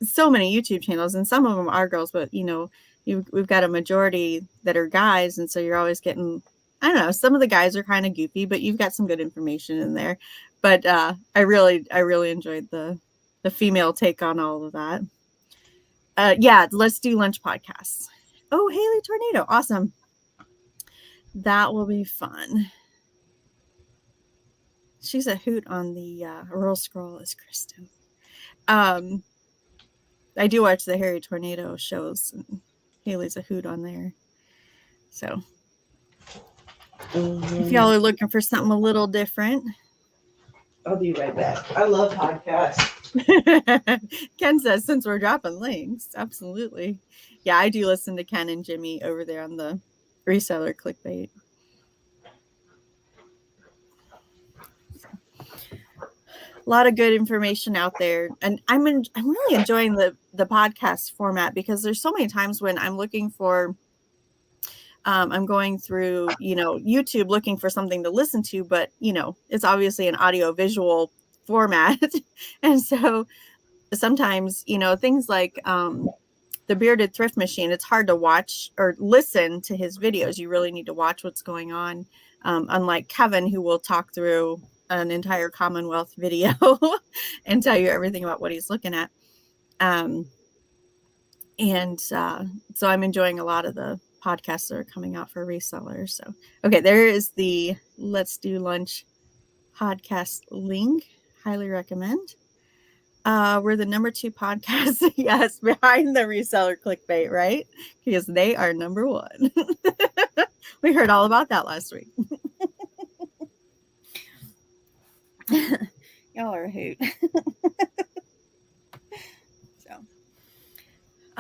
so many YouTube channels, and some of them are girls, but, we've got a majority that are guys. And so you're always getting, I don't know, some of the guys are kind of goofy, but you've got some good information in there. But I really enjoyed the female take on all of that. Let's do lunch podcasts. Oh, Haley Tornado. Awesome. That will be fun. She's a hoot on the Rural Scroll as Kristen. I do watch the Harry Tornado shows, and Haley's a hoot on there. So if y'all are looking for something a little different, I'll be right back. I love podcasts. Ken says, since we're dropping links, absolutely. Yeah, I do listen to Ken and Jimmy over there on the Reseller clickbait. A lot of good information out there, and I'm really enjoying the podcast format, because there's so many times when I'm looking for I'm going through YouTube looking for something to listen to, but it's obviously an audio visual format. And so sometimes things like the Bearded Thrift Machine, it's hard to watch or listen to his videos. You really need to watch what's going on, unlike Kevin, who will talk through an entire Commonwealth video and tell you everything about what he's looking at. So I'm enjoying a lot of the podcasts that are coming out for resellers. So, okay, there is the Let's Do Lunch podcast link. Highly recommend. We're the number 2 podcast, yes, behind the Reseller clickbait, right? Because they are number 1. We heard all about that last week. Y'all are a hoot.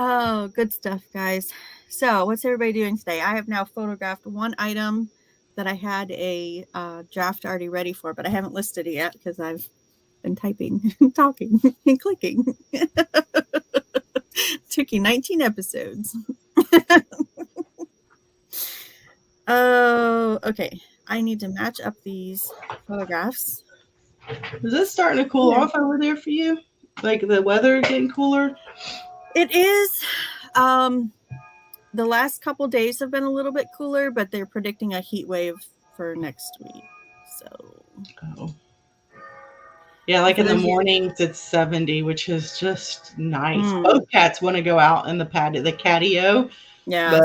Oh, good stuff, guys. So what's everybody doing today? I have now photographed one item that I had a draft already ready for, but I haven't listed it yet because I've been typing, talking, and clicking. Took you 19 episodes. Oh, okay. I need to match up these photographs. Is this starting to cool off over there for you? Like the weather getting cooler? It is. The last couple days have been a little bit cooler, but they're predicting a heat wave for next week. So, Oh. Yeah, like for in the those of you, mornings it's 70, which is just nice. mm, Both cats want to go out in the catio, but yes,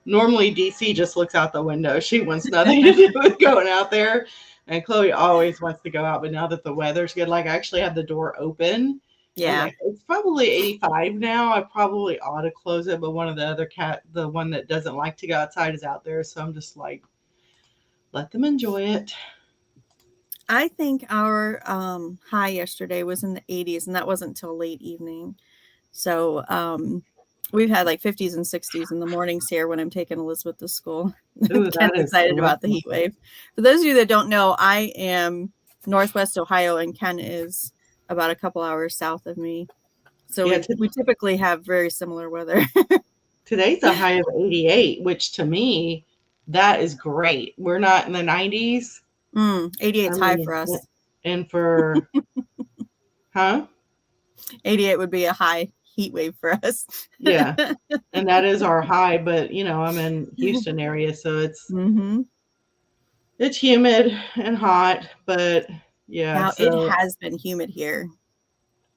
normally DC just looks out the window. She wants nothing to do with going out there. And Chloe always wants to go out, but now that the weather's good, like I actually had the door open. I was yeah. like, it's probably 85 now. I probably ought to close it, but one of the other the one that doesn't like to go outside, is out there. So I'm just like, let them enjoy it. I think our high yesterday was in the 80s, and that wasn't until late evening. So we've had like 50s and 60s in the mornings here when I'm taking Elizabeth to school. Ooh, Ken's that is excited about the awesome. heat wave. For those of you that don't know, I am Northwest Ohio, and Ken is about a couple hours south of me. So Yeah, we typically have very similar weather. today's a high of 88, which to me, that is great. We're not in the 90s. 88 I is high mean, for us. and for, huh? 88 would be a high heat wave for us. Yeah. And that is our high, but I'm in Houston area, so Mm-hmm. it's humid and hot, but yeah, Now it so has been humid here,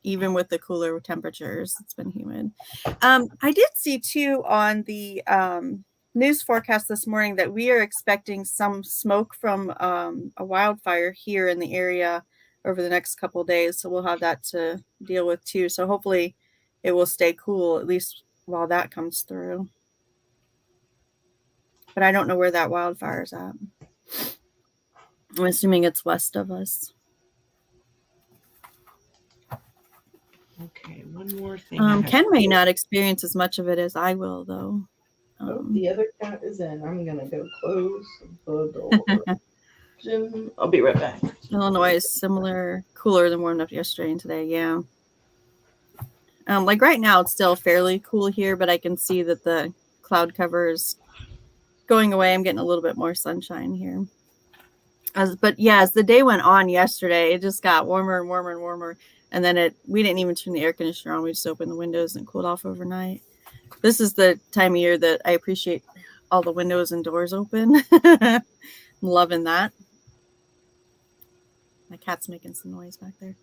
even with the cooler temperatures. It's been humid. I did see too on the news forecast this morning that we are expecting some smoke from a wildfire here in the area over the next couple of days. So we'll have that to deal with too. So hopefully it will stay cool at least while that comes through. But I don't know where that wildfire is at. I'm assuming it's west of us. okay, one more thing. Ken may not experience as much of it as I will, though. Oh, the other cat is in. I'm gonna go close the door. I'll be right back. Illinois is similar, cooler than warmed up yesterday and today. Yeah. Like right now, it's still fairly cool here, but I can see that the cloud cover is going away. I'm getting a little bit more sunshine here. But yeah, as the day went on yesterday, it just got warmer and warmer and warmer. And then we didn't even turn the air conditioner on. We just opened the windows and cooled off overnight. This is the time of year that I appreciate all the windows and doors open. I'm loving that. My cat's making some noise back there.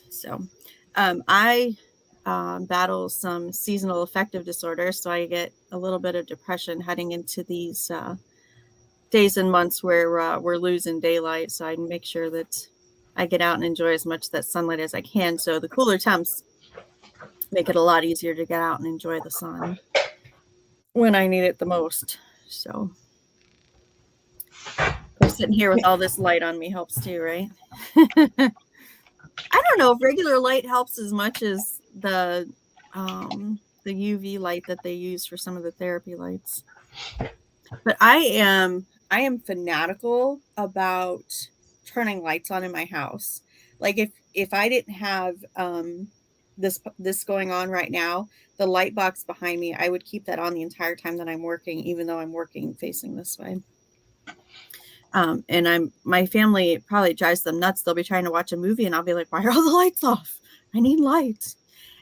So I battle some seasonal affective disorder. So I get a little bit of depression heading into these days and months where we're losing daylight. So I make sure that I get out and enjoy as much of that sunlight as I can. So the cooler temps make it a lot easier to get out and enjoy the sun when I need it the most. So sitting here with all this light on me helps too, right? I don't know if regular light helps as much as the UV light that they use for some of the therapy lights. But I am fanatical about turning lights on in my house. Like if I didn't have this going on right now, the light box behind me, I would keep that on the entire time that I'm working, even though I'm working facing this way. And my family probably drives them nuts. They'll be trying to watch a movie and I'll be like, why are all the lights off? I need lights.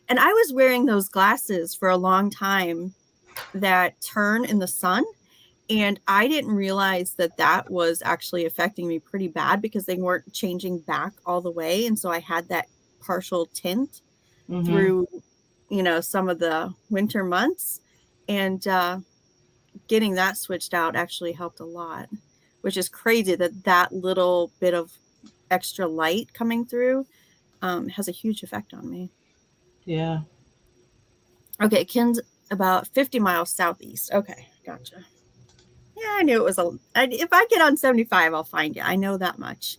And I was wearing those glasses for a long time that turn in the sun. And I didn't realize that was actually affecting me pretty bad because they weren't changing back all the way. And so I had that partial tint through, some of the winter months. And getting that switched out actually helped a lot, which is crazy that little bit of extra light coming through has a huge effect on me. Yeah. Okay, Ken's about 50 miles southeast. Okay, gotcha. Yeah, I knew it was if I get on 75, I'll find you. I know that much.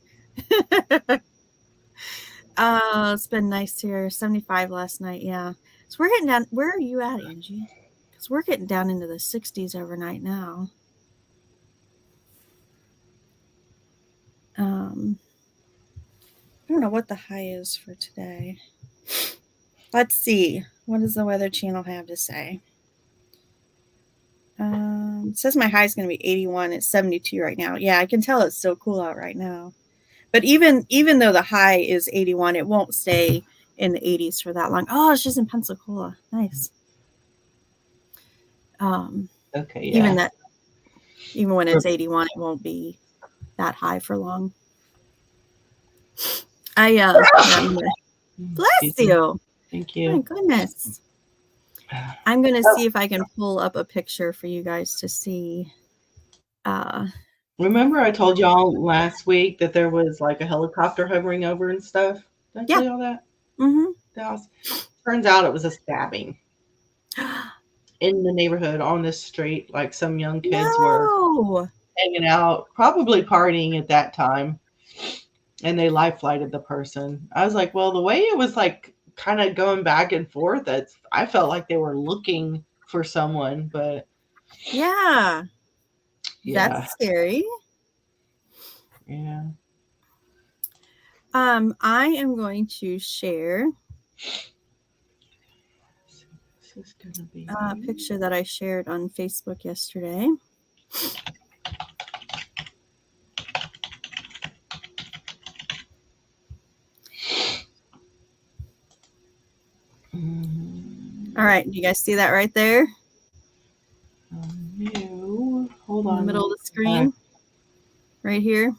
It's been nice here. 75 last night. Yeah. So we're getting down. Where are you at, Angie? Because we're getting down into the 60s overnight now. I don't know what the high is for today. Let's see. What does the Weather Channel have to say? It says my high is going to be 81. It's 72 right now. Yeah, I can tell it's still cool out right now. But even though the high is 81, it won't stay in the 80s for that long. Oh, it's just in Pensacola. Nice. Okay, yeah. Even when it's 81, it won't be that high for long. Bless you. Thank you. My goodness. I'm going to see if I can pull up a picture for you guys to see. Remember I told y'all last week that there was like a helicopter hovering over and stuff? Did I tell y'all that? Mm-hmm. Turns out it was a stabbing in the neighborhood on this street. Like some young kids were hanging out, probably partying at that time, and they life flighted the person. I was like, well, the way it was like kind of going back and forth, I felt like they were looking for someone, but yeah, that's scary. Yeah. I am going to share a picture that I shared on Facebook yesterday. All right, do you guys see that right there? No. Hold on. In the middle of the screen. Right here.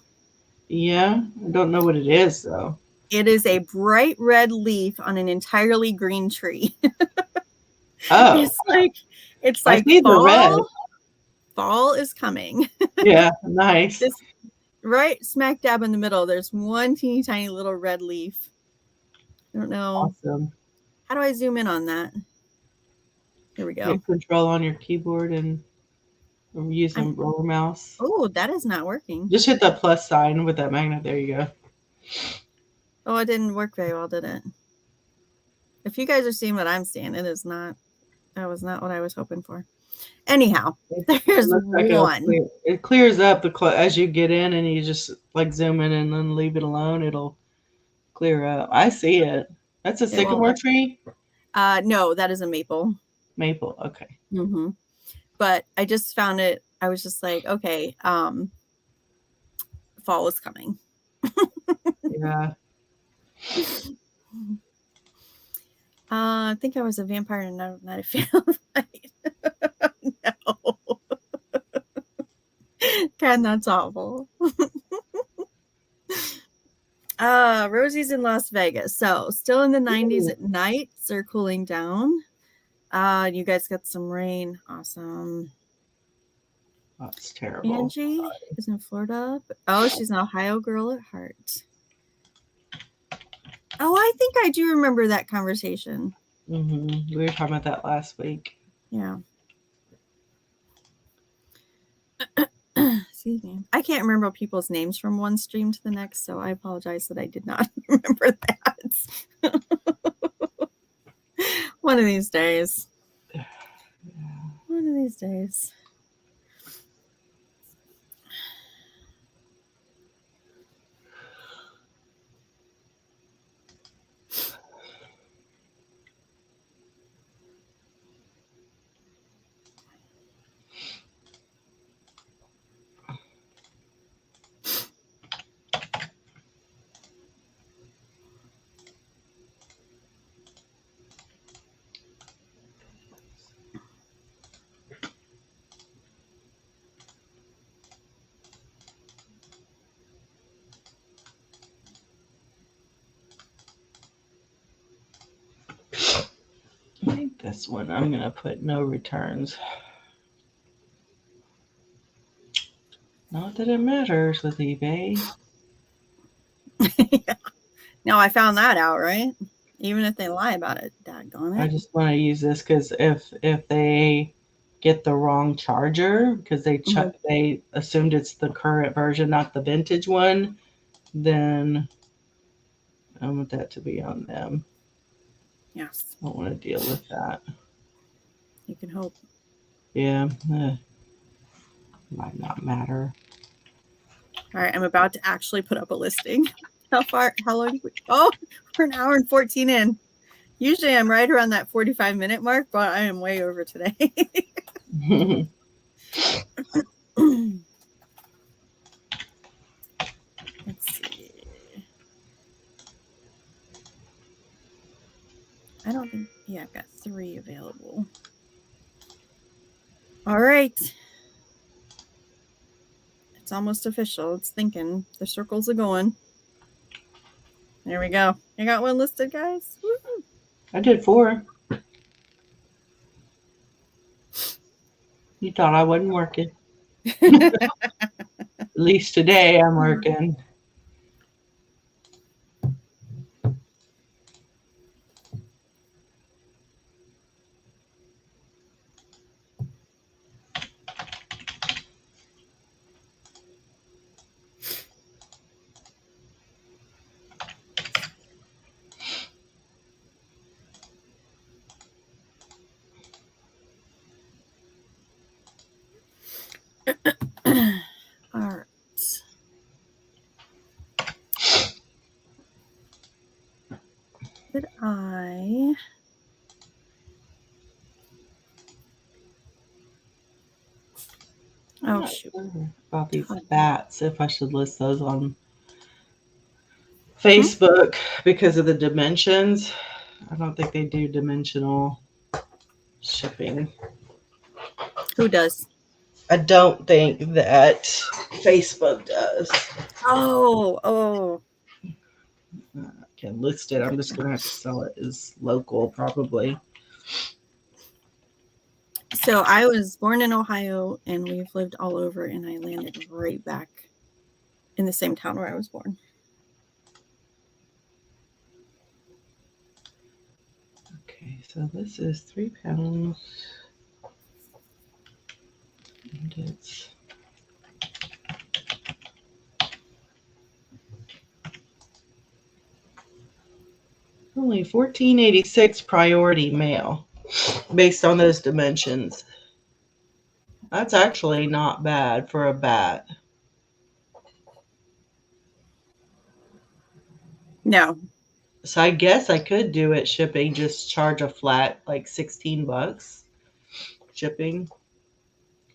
Yeah, I don't know what it is though. It is a bright red leaf on an entirely green tree. Oh. It's like fall. Red. Fall is coming. Yeah, nice. Just right smack dab in the middle, there's one teeny tiny little red leaf. I don't know. Awesome. How do I zoom in on that? Here we go. Hit control on your keyboard and use a roller mouse. Oh, that is not working. Just hit the plus sign with that magnet. There you go. Oh, it didn't work very well, did it? If you guys are seeing what I'm seeing, it is not. That was not what I was hoping for. Anyhow, there's one. It clears up as you get in, and you just like zoom in and then leave it alone. It'll clear up. I see it. That's a sycamore tree? No, that is a maple. Maple, okay. Mm-hmm. But I just found it. I was just like, okay, fall is coming. Yeah. I think I was a vampire and not a fight. No. God, that's awful. Rosie's in Las Vegas. So still in the 90s at night. They're cooling down. You guys got some rain. Awesome. That's terrible. Angie is in Florida. Oh, she's an Ohio girl at heart. Oh, I think I do remember that conversation. Mm-hmm. We were talking about that last week. Yeah. Excuse me. I can't remember people's names from one stream to the next, so I apologize that I did not remember that. One of these days. One of these days. I think this one I'm going to put no returns. Not that it matters with eBay. Yeah. No, I found that out, right? Even if they lie about it, daggone it. I just want to use this because if they get the wrong charger because they assumed it's the current version, not the vintage one, then I want that to be on them. Yes. I don't want to deal with that. You can hope. Yeah. Might not matter. All right, I'm about to actually put up a listing. How long? Oh, we're an hour and 14 in. Usually I'm right around that 45-minute mark, but I am way over today. Let's see. Yeah, I've got 3 available. All right. It's almost official. It's thinking. The circles are going. There we go. I got one listed, guys. Woo-hoo. I did 4. You thought I wasn't working. At least today I'm working. All right. Did I? I'm Oh, not shoot. sure about these Ton. bats, if I should list those on Facebook because of the dimensions. I don't think they do dimensional shipping. Who does? I don't think that Facebook does. Oh. I can list it. I'm just going to have to sell it as local, probably. So I was born in Ohio, and we've lived all over, and I landed right back in the same town where I was born. Okay, so this is 3 pounds. And it's only $14.86 priority mail based on those dimensions. That's actually not bad for a bat. No. So I guess I could do it shipping, just charge a flat like $16 shipping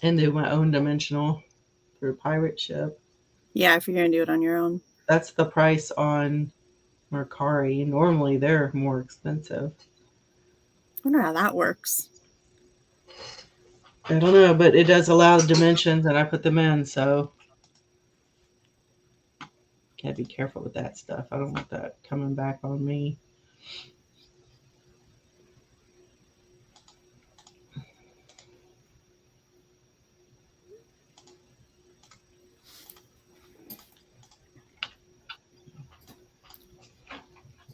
and do my own dimensional through Pirate Ship. Yeah, if you're going to do it on your own. That's the price on Mercari. Normally they're more expensive. I wonder how that works. I don't know, but it does allow dimensions and I put them in, so gotta be careful with that stuff. I don't want that coming back on me.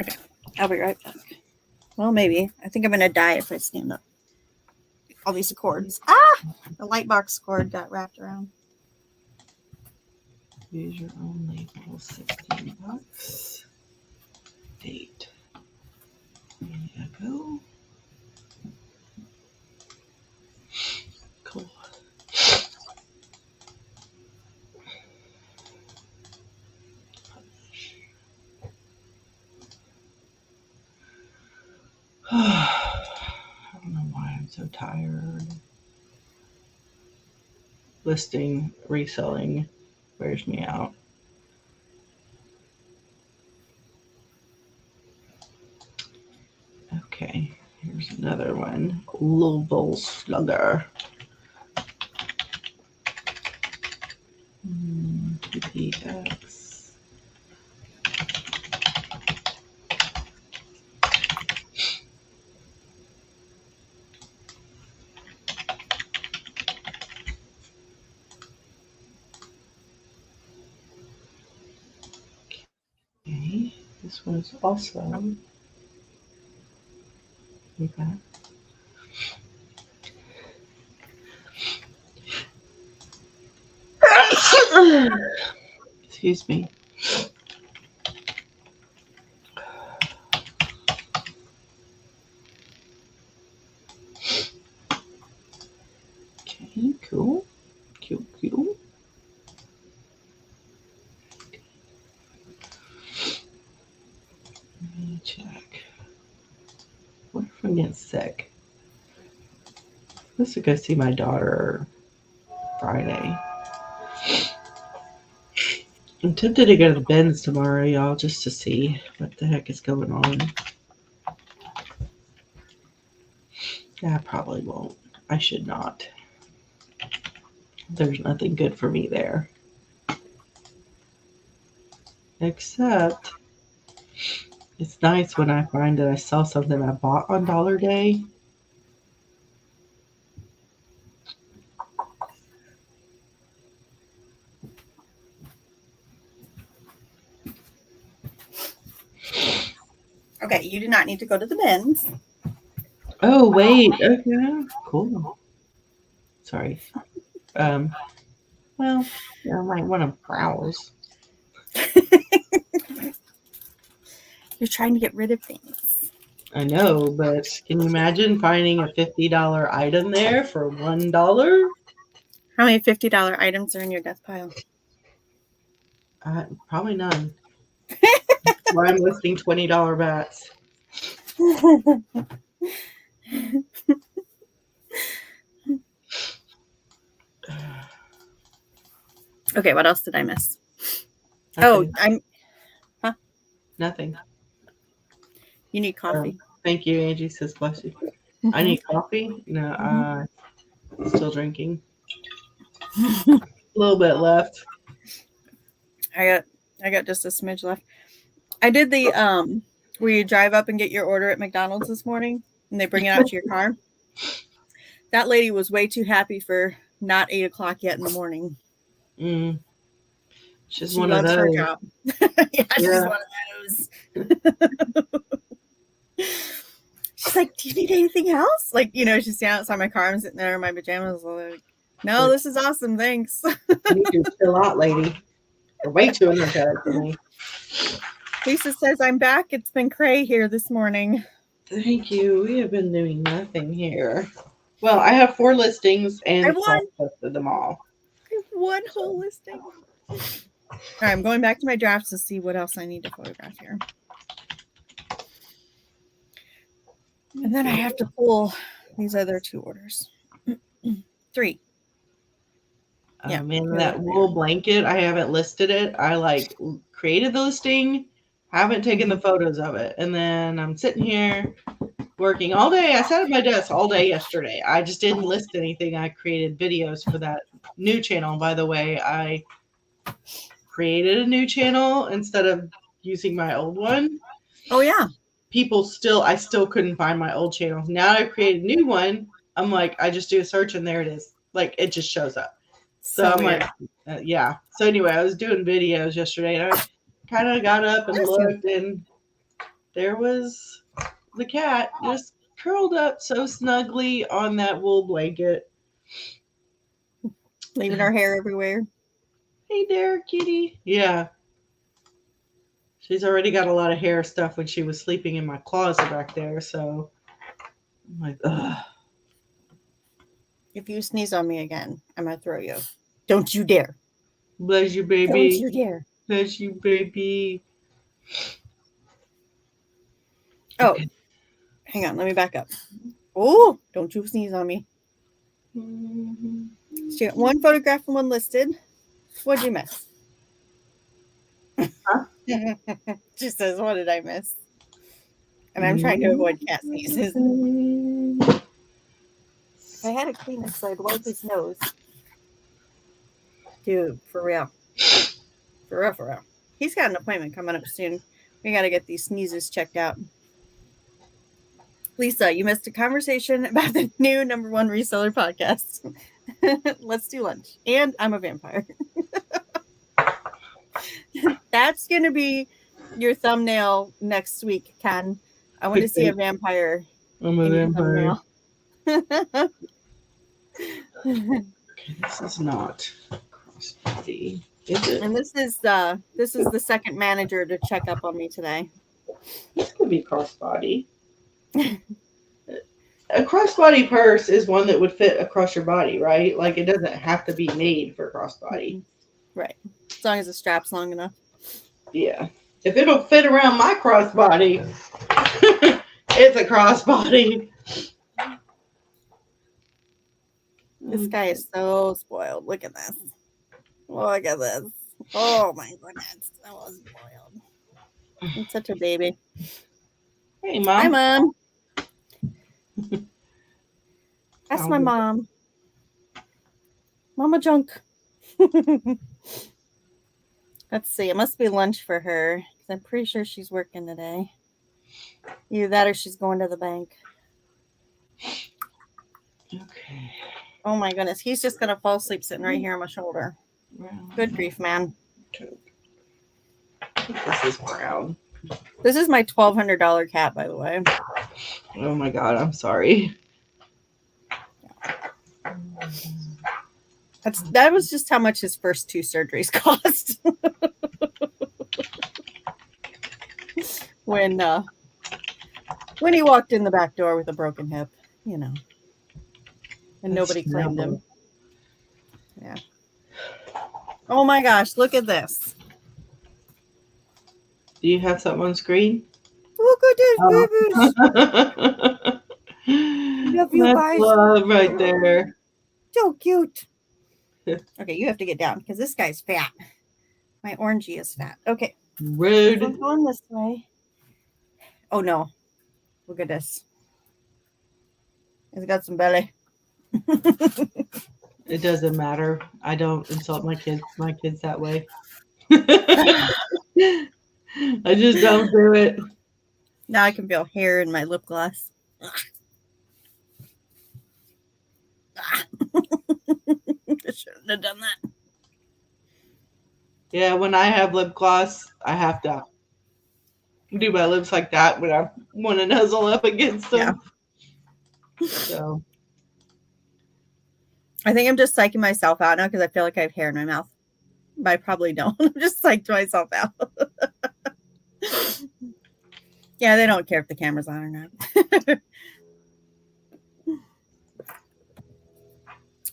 Okay, I'll be right back. Well, maybe. I think I'm going to die if I stand up. All these cords. The light box cord got wrapped around. Use your own label, $16. Date. There you go. Cool. I don't know why I'm so tired. Listing, reselling wears me out. Okay, here's another one. Louisville Slugger. PPX. Okay, this one's also. Okay. Excuse me. Okay, cool. Cute. Let me check. What if I get sick? I'm supposed to go see my daughter Friday. I'm tempted to go to the Ben's tomorrow, y'all, just to see what the heck is going on. I probably won't. I should not. There's nothing good for me there. Except it's nice when I find that I saw something I bought on Dollar Day. Okay, you do not need to go to the bins. Oh, wait. Okay. Cool. Sorry. Well, I might want to browse. You're trying to get rid of things. I know, but can you imagine finding a $50 item there for $1? How many $50 items are in your death pile? Probably none. Why I'm listing $20 bats. Okay, what else did I miss? Nothing. Oh, Nothing. you need coffee. Thank you, Angie says bless you. I need coffee? No, still drinking. A little bit left. I got just a smidge left. I did the where you drive up and get your order at McDonald's this morning and they bring it out to your car. That lady was way too happy for not 8 o'clock yet in the morning. She's She one loves of those. her job. Yeah, she's one of those. She's like, do you need anything else? Like, she's standing outside my car. I'm sitting there in my pajamas. Like, no, this is awesome. Thanks. You need to chill out, lady. You're way too energetic for me. Lisa says, I'm back. It's been cray here this morning. Thank you. We have been doing nothing here. Well, I have 4 listings and posted them all. I have one whole listing. All right, I'm going back to my drafts to see what else I need to photograph here. And then I have to pull these other 2 orders. 3. Yeah, that wool blanket, I haven't listed it. I created the listing, haven't taken the photos of it. And then I'm sitting here working all day. I sat at my desk all day yesterday. I just didn't list anything. I created videos for that new channel. By the way, I created a new channel instead of using my old one. Oh, yeah. I still couldn't find my old channel. Now I created a new one. I'm like, I just do a search and there it is. Like, it just shows up. So I'm weird. Like, yeah. So anyway, I was doing videos yesterday and I kind of got up and looked and there was the cat just curled up so snugly on that wool blanket. Leaving her hair everywhere. Hey there, kitty. Yeah. She's already got a lot of hair stuff when she was sleeping in my closet back there. So I'm like, ugh. If you sneeze on me again, I'm going to throw you. Don't you dare. Bless you, baby. Don't you dare. Bless you, baby. Oh, hang on. Let me back up. Oh, don't you sneeze on me. Mm-hmm. So you got 1 photograph and 1 listed. What'd you miss? Huh? She says, what did I miss? And I'm trying to avoid cat sneezes. If I had a Kleenex, so I'd wipe his nose. Dude, for real. For real. He's got an appointment coming up soon. We got to get these sneezes checked out. Lisa, you missed a conversation about the new #1 reseller podcast. Let's do lunch. And I'm a vampire. That's going to be your thumbnail next week, Ken. I want to see a vampire. I'm a vampire. Okay, this is not crossbody, is it? And this is the second manager to check up on me today. This could be crossbody. A crossbody purse is one that would fit across your body, right? Like, it doesn't have to be made for crossbody. Right. As long as the strap's long enough. Yeah. If it'll fit around my crossbody, it's a crossbody. This guy is so spoiled. Look at this. Look at this. Oh my goodness. So spoiled. I'm such a baby. Hey, Mom. Hi, Mom. Ask my mom. Mama Junk. Let's see. It must be lunch for her because I'm pretty sure she's working today. Either that or she's going to the bank. Okay. Oh my goodness. He's just going to fall asleep sitting right here on my shoulder. Good grief, man. This is brown. This is my $1,200 cat, by the way. Oh my God. I'm sorry. That was just how much his first 2 surgeries cost. when he walked in the back door with a broken hip, you know. And That's nobody claimed him. terrible. Yeah. Oh my gosh, look at this. Do you have something on screen? Look at this, babies. Love you guys. Love right there. So cute. Okay, you have to get down because this guy's fat. My orangey is fat. Okay. Rude. I'm going this way. Oh no. Look at this. It's got some belly. It doesn't matter. I don't insult my kids that way. I just don't do it. Now I can feel hair in my lip gloss. I shouldn't have done that. Yeah, when I have lip gloss, I have to do my lips like that when I want to nuzzle up against them. Yeah. So I think I'm just psyching myself out now because I feel like I have hair in my mouth. But I probably don't. I'm just psyched myself out. Yeah, they don't care if the camera's on or not.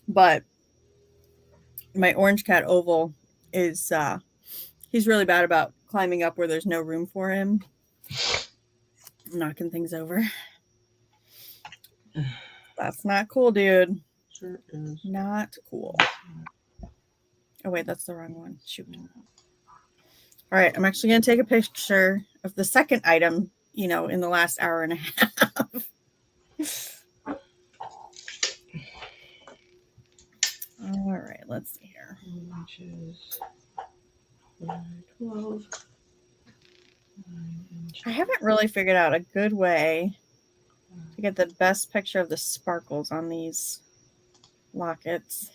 But my orange cat Oval is he's really bad about climbing up where there's no room for him, knocking things over. That's not cool, dude. sure is. Not cool. Oh wait, that's the wrong one. Shoot. All right, I'm actually going to take a picture of the second item, in the last hour and a half. All right, let's see here. Which is 12. I haven't really figured out a good way to get the best picture of the sparkles on these lockets.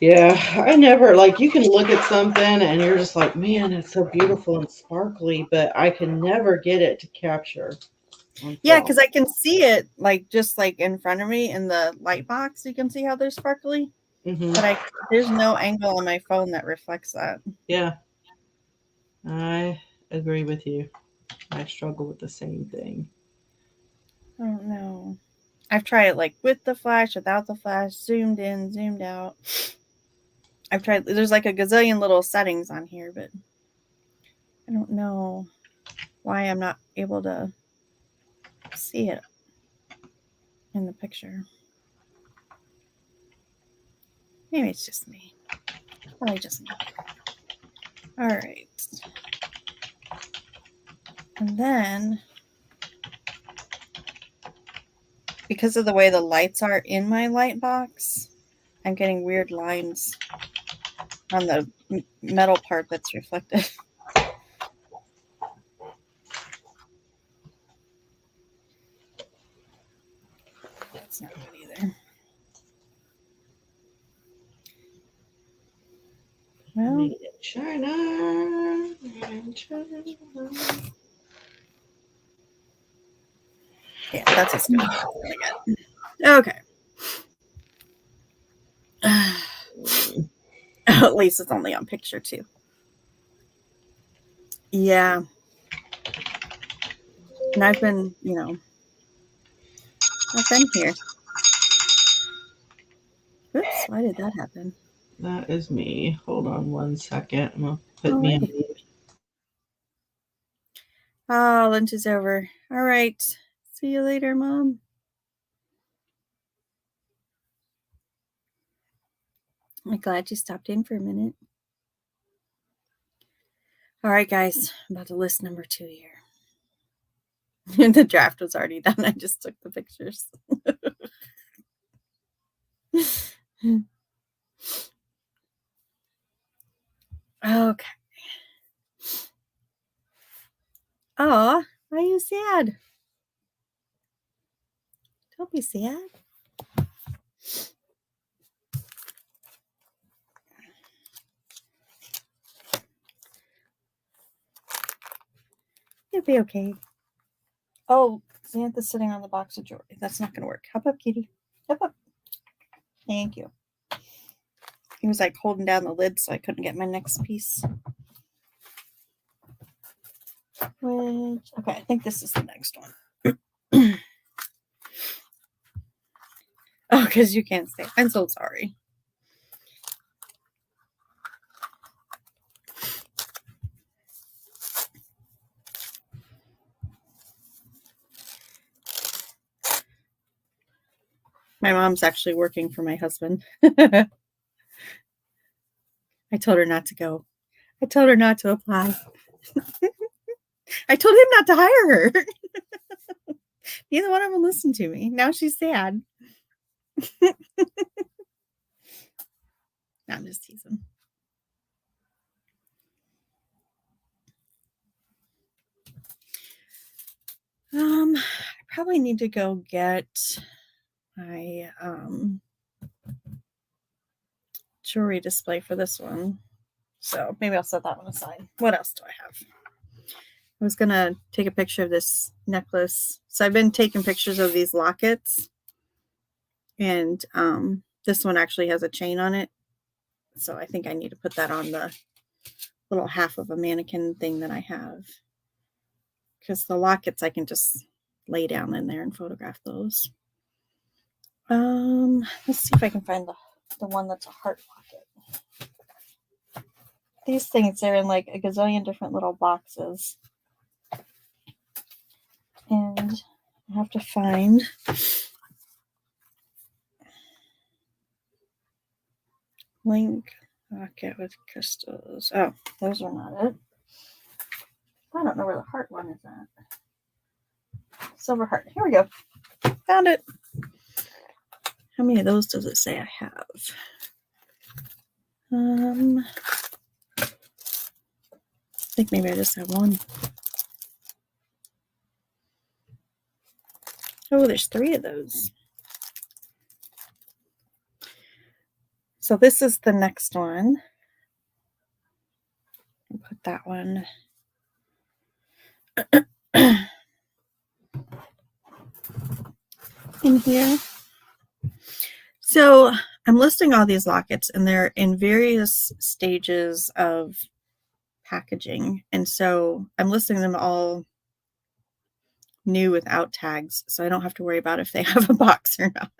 Yeah, I never, you can look at something and you're just like, man, it's so beautiful and sparkly, but I can never get it to capture. Yeah, because I can see it just in front of me in the light box. You can see how they're sparkly. Mm-hmm. But there's no angle on my phone that reflects that. Yeah, I agree with you. I struggle with the same thing. I don't know. I've tried it with the flash, without the flash, zoomed in, zoomed out. I've tried, there's a gazillion little settings on here, but I don't know why I'm not able to see it in the picture. Maybe it's just me. Probably just me. All right. And then, because of the way the lights are in my light box, I'm getting weird lines on the metal part that's reflected. That's not good either. Well, China. Yeah, that's as good as I get. Okay. At least it's only on picture too. Yeah. And I've been, I've been here. Oops, why did that happen? That is me. Hold on 1 second. I'm going to put me in mute. Oh, lunch is over. All right. See you later, Mom. I'm glad you stopped in for a minute. All right, guys. I'm about to list number 2 here. The draft was already done. I just took the pictures. Okay. Oh, why are you sad? Don't be sad. You'll be okay. Oh, Xantha's sitting on the box of jewelry. That's not going to work. Hop up, kitty. Hop up. Thank you. He was like holding down the lid so I couldn't get my next piece. Okay, I think this is the next one. Oh, because you can't stay. I'm so sorry. My mom's actually working for my husband. I told her not to go. I told her not to apply. I told him not to hire her. Neither one of them listened to me. Now she's sad. No, I'm just teasing. I probably need to go get my jewelry display for this one. So maybe I'll set that one aside. What else do I have? I was going to take a picture of this necklace. So I've been taking pictures of these lockets. And this one actually has a chain on it. So I think I need to put that on the little half of a mannequin thing that I have. Because the lockets, I can just lay down in there and photograph those. Let's see if I can find the one that's a heart locket. These things, they're in like a gazillion different little boxes. And I have to find link locket with crystals. Oh, those are not it. I don't know where the heart one is at. Silver heart. Here we go. Found it. How many of those does it say I have? I think maybe I just have one. Oh, there's 3 of those. So this is the next one. I'll put that one in here. So I'm listing all these lockets and they're in various stages of packaging. And so I'm listing them all new without tags. So I don't have to worry about if they have a box or not.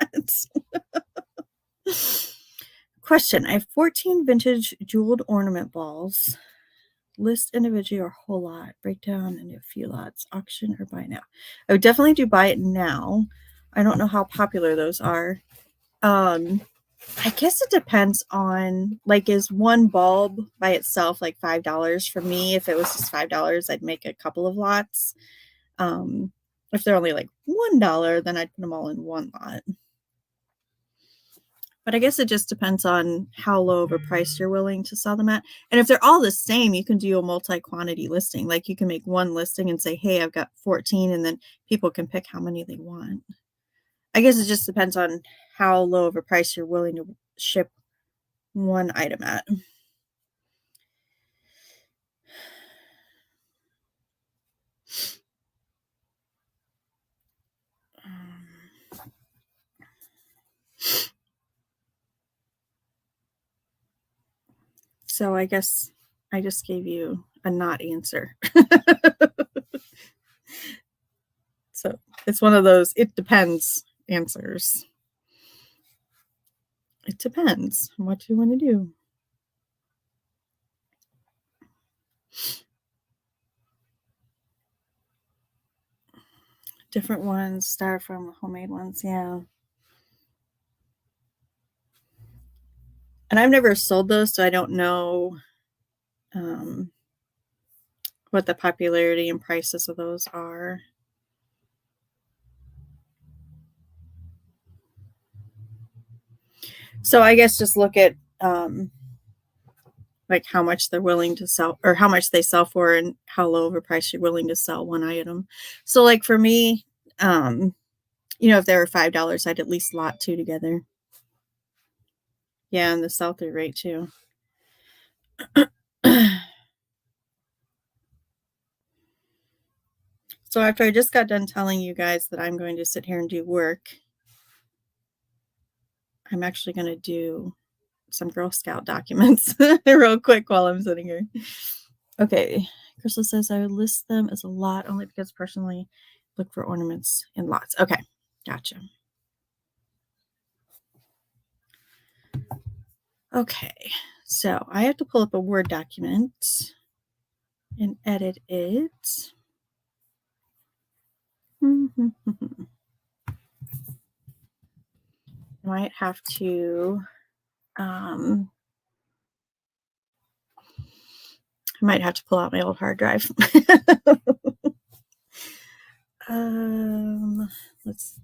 Question. I have 14 vintage jeweled ornament balls. List individually or whole lot. Break down into a few lots. Auction or buy now. I would definitely do buy it now. I don't know how popular those are. I guess it depends on, like, is one bulb by itself like $5? For me, if it was just $5, I'd make a couple of lots. If they're only like $1, then I'd put them all in one lot. But I guess it just depends on how low of a price you're willing to sell them at. And if they're all the same, you can do a multi-quantity listing. Like you can make one listing and say, hey, I've got 14, and then people can pick how many they want. I guess it just depends on how low of a price you're willing to ship one item at. So I guess I just gave you a not answer. So it's one of those, it depends answers. It depends on what you want to do. Different ones, styrofoam, homemade ones, yeah. And I've never sold those, so I don't know what the popularity and prices of those are. So I guess just look at like how much they're willing to sell or how much they sell for and how low of a price you're willing to sell one item. So like for me, if they were $5, I'd at least lot two together. Yeah, and the sell-through rate too. So after I just got done telling you guys that I'm going to sit here and do work, I'm actually going to do some Girl Scout documents real quick while I'm sitting here. Okay. Crystal says I would list them as a lot only because personally look for ornaments in lots. Okay. Gotcha. Okay. So I have to pull up a Word document and edit it. I might have to pull out my old hard drive. Let's.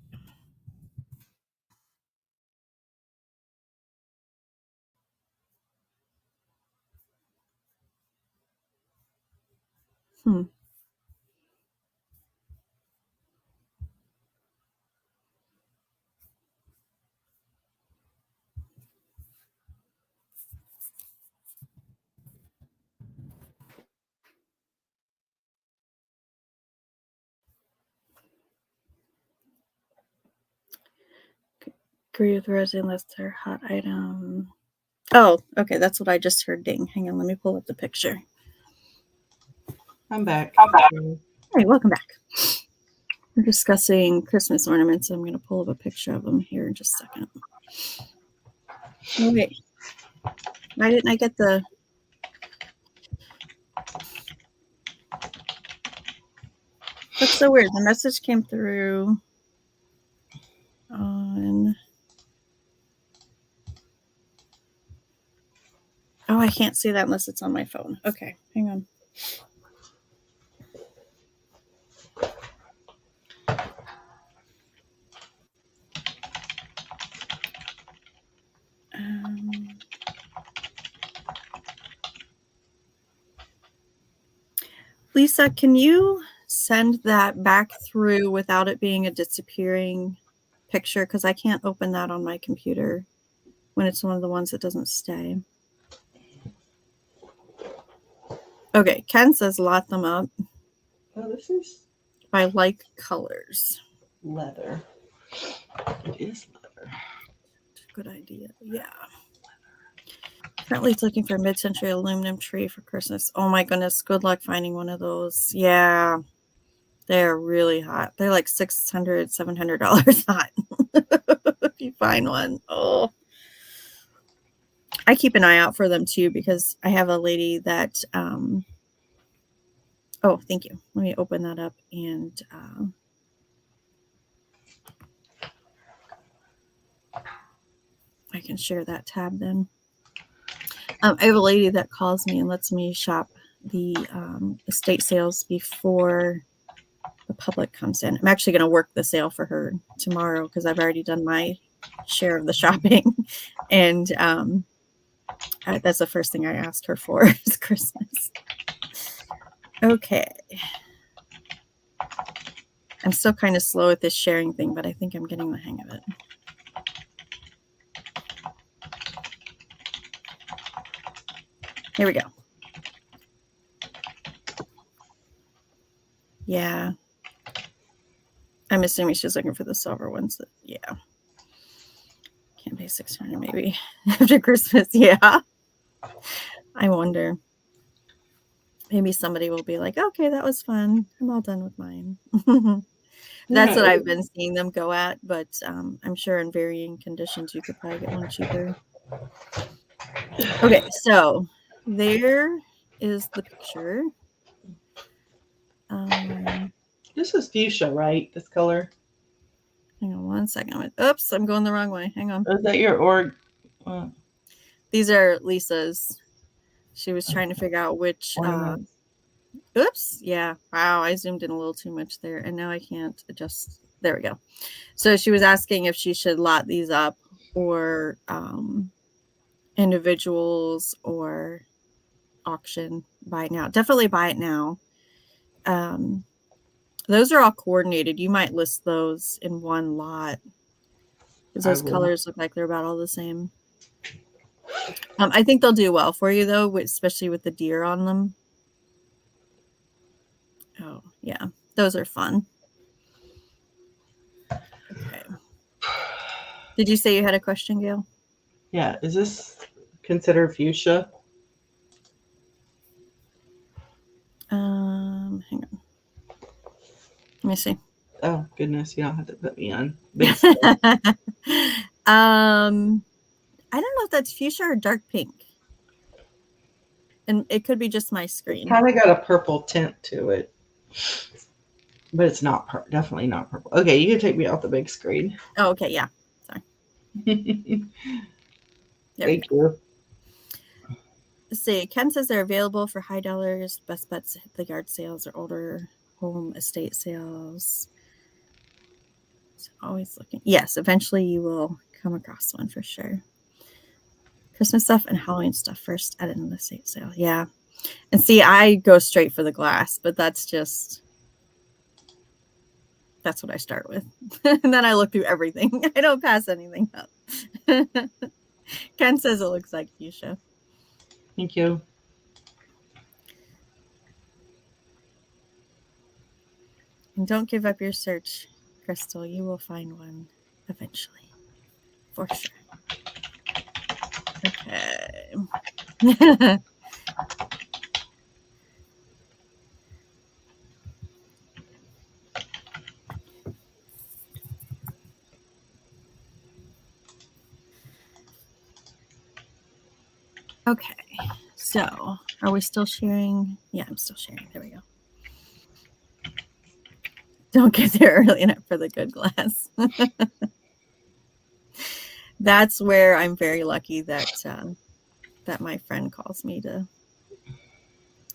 Agree with Rosie unless they're hot item. Oh, okay. That's what I just heard. Ding. Hang on. Let me pull up the picture. I'm back. Hey, welcome back. We're discussing Christmas ornaments. I'm going to pull up a picture of them here in just a second. Oh, wait. Why didn't I get the... That's so weird. The message came through on... Oh, I can't see that unless it's on my phone. Okay, hang on. Lisa, can you send that back through without it being a disappearing picture? Because I can't open that on my computer when it's one of the ones that doesn't stay. Okay, Ken says lot them up. Oh, this is by like colors. Leather. It is leather. Good idea. Yeah. Currently, it's looking for a mid-century aluminum tree for Christmas. Oh my goodness! Good luck finding one of those. Yeah, they're really hot. They're like $600, $700 hot. If you find one, oh, I keep an eye out for them too because I have a lady that. Oh, thank you. Let me open that up and. I can share that tab then. I have a lady that calls me and lets me shop the estate sales before the public comes in. I'm actually going to work the sale for her tomorrow because I've already done my share of the shopping. And that's the first thing I asked her for is Christmas. Okay. I'm still kind of slow at this sharing thing, but I think I'm getting the hang of it. Here we go. Yeah. I'm assuming she's looking for the silver ones. Yeah. Can't pay $600 maybe after Christmas. Yeah. I wonder. Maybe somebody will be like, okay, that was fun. I'm all done with mine. That's what I've been seeing them go at, but I'm sure in varying conditions you could probably get one cheaper. Okay, so there is the picture. This is fuchsia, right? This color? Hang on one second. Oops, I'm going the wrong way. Hang on. Is that your These are Lisa's. She was trying to figure out which... oops. Yeah. Wow, I zoomed in a little too much there, and now I can't adjust. There we go. So she was asking if she should lot these up or individuals or auction, buy it now. Definitely buy it now. Those are all coordinated. You might list those in one lot because I those will. colors look like they're about all the same. I think they'll do well for you though, especially with the deer on them. Oh yeah, those are fun. Okay. Did you say you had a question, Gail? Yeah, is this considered fuchsia? Hang on. Let me see. Oh goodness, you don't have to put me on big screen. I don't know if that's fuchsia or dark pink. And it could be just my screen. Kind of got a purple tint to it, but it's not definitely not purple. Okay, you can take me off the big screen. Oh, okay, yeah. Sorry. Thank you. Let's see. Ken says they're available for high dollars. Best bets hit the yard sales or older home estate sales. So always looking. Yes, eventually you will come across one for sure. Christmas stuff and Halloween stuff first at an estate sale. Yeah. And see, I go straight for the glass, but that's what I start with. And then I look through everything. I don't pass anything up. Ken says it looks like fuchsia. Thank you. And don't give up your search, Crystal. You will find one eventually. For sure. Okay. Okay. So, are we still sharing? Yeah, I'm still sharing. There we go. Don't get there early enough for the good glass. That's where I'm very lucky that that my friend calls me to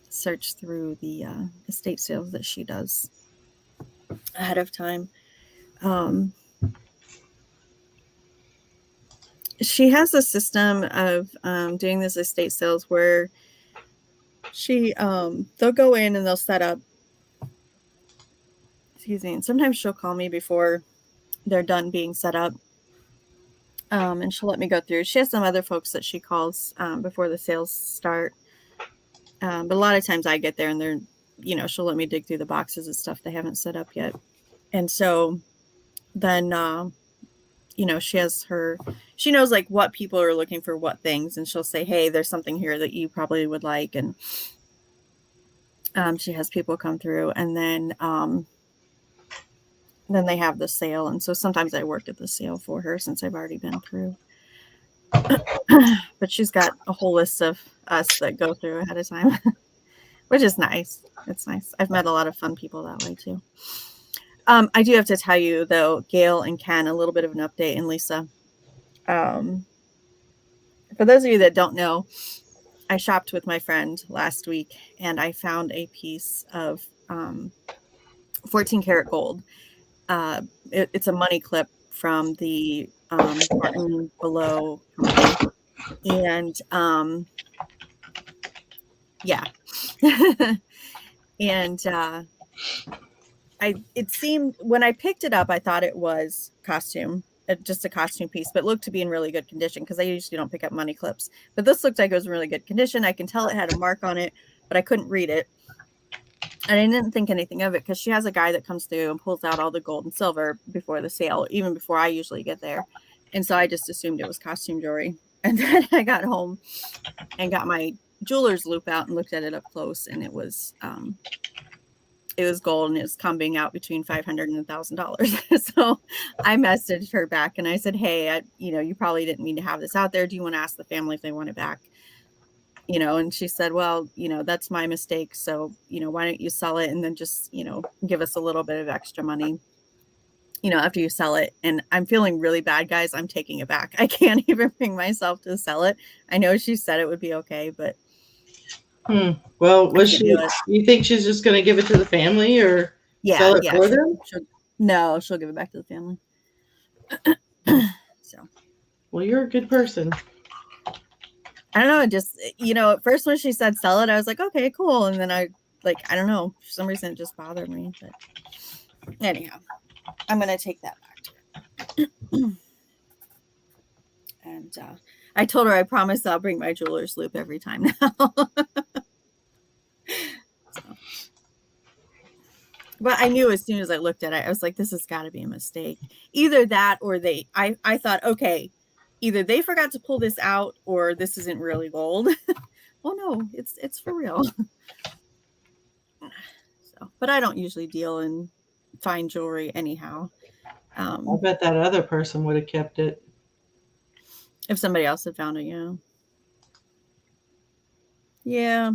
search through the estate sales that she does ahead of time. She has a system of doing this estate sales where they'll go in and they'll set up. Excuse me. And sometimes she'll call me before they're done being set up. And she'll let me go through. She has some other folks that she calls before the sales start. But a lot of times I get there and they're, she'll let me dig through the boxes and stuff they haven't set up yet. And so then, she knows like what people are looking for, what things, and she'll say, hey, there's something here that you probably would like. And she has people come through and then they have the sale. And so sometimes I worked at the sale for her since I've already been through. But she's got a whole list of us that go through ahead of time, which is nice. It's nice. I've met a lot of fun people that way too. I do have to tell you though, Gail and Ken, a little bit of an update, and Lisa. For those of you that don't know, I shopped with my friend last week and I found a piece of 14 karat gold. It's a money clip from the Barton Below company. And yeah. And it seemed, when I picked it up, I thought it was costume, just a costume piece, but it looked to be in really good condition because I usually don't pick up money clips. But this looked like it was in really good condition. I can tell it had a mark on it, but I couldn't read it. And I didn't think anything of it because she has a guy that comes through and pulls out all the gold and silver before the sale, even before I usually get there. And so I just assumed it was costume jewelry. And then I got home and got my jeweler's loop out and looked at it up close, and it was gold, and it was coming out between $500 and $1,000. So I messaged her back and I said, hey, you probably didn't mean to have this out there. Do you want to ask the family if they want it back? And she said, well, that's my mistake. So, why don't you sell it and then just, give us a little bit of extra money, after you sell it. And I'm feeling really bad, guys. I'm taking it back. I can't even bring myself to sell it. I know she said it would be okay, but. Well, you think she's just going to give it to the family or sell it for them? She'll give it back to the family. So. Well, you're a good person. I don't know, just, at first when she said sell it, I was like, okay, cool. And then I don't know, for some reason it just bothered me. But anyhow, I'm going to take that back to her. And I told her I promise I'll bring my jeweler's loop every time now. So. But I knew as soon as I looked at it, I was like, this has got to be a mistake. Either that or I thought, okay, either they forgot to pull this out or this isn't really gold. Oh no, it's for real. So, but I don't usually deal in fine jewelry anyhow. I bet that other person would have kept it. If somebody else had found it, yeah.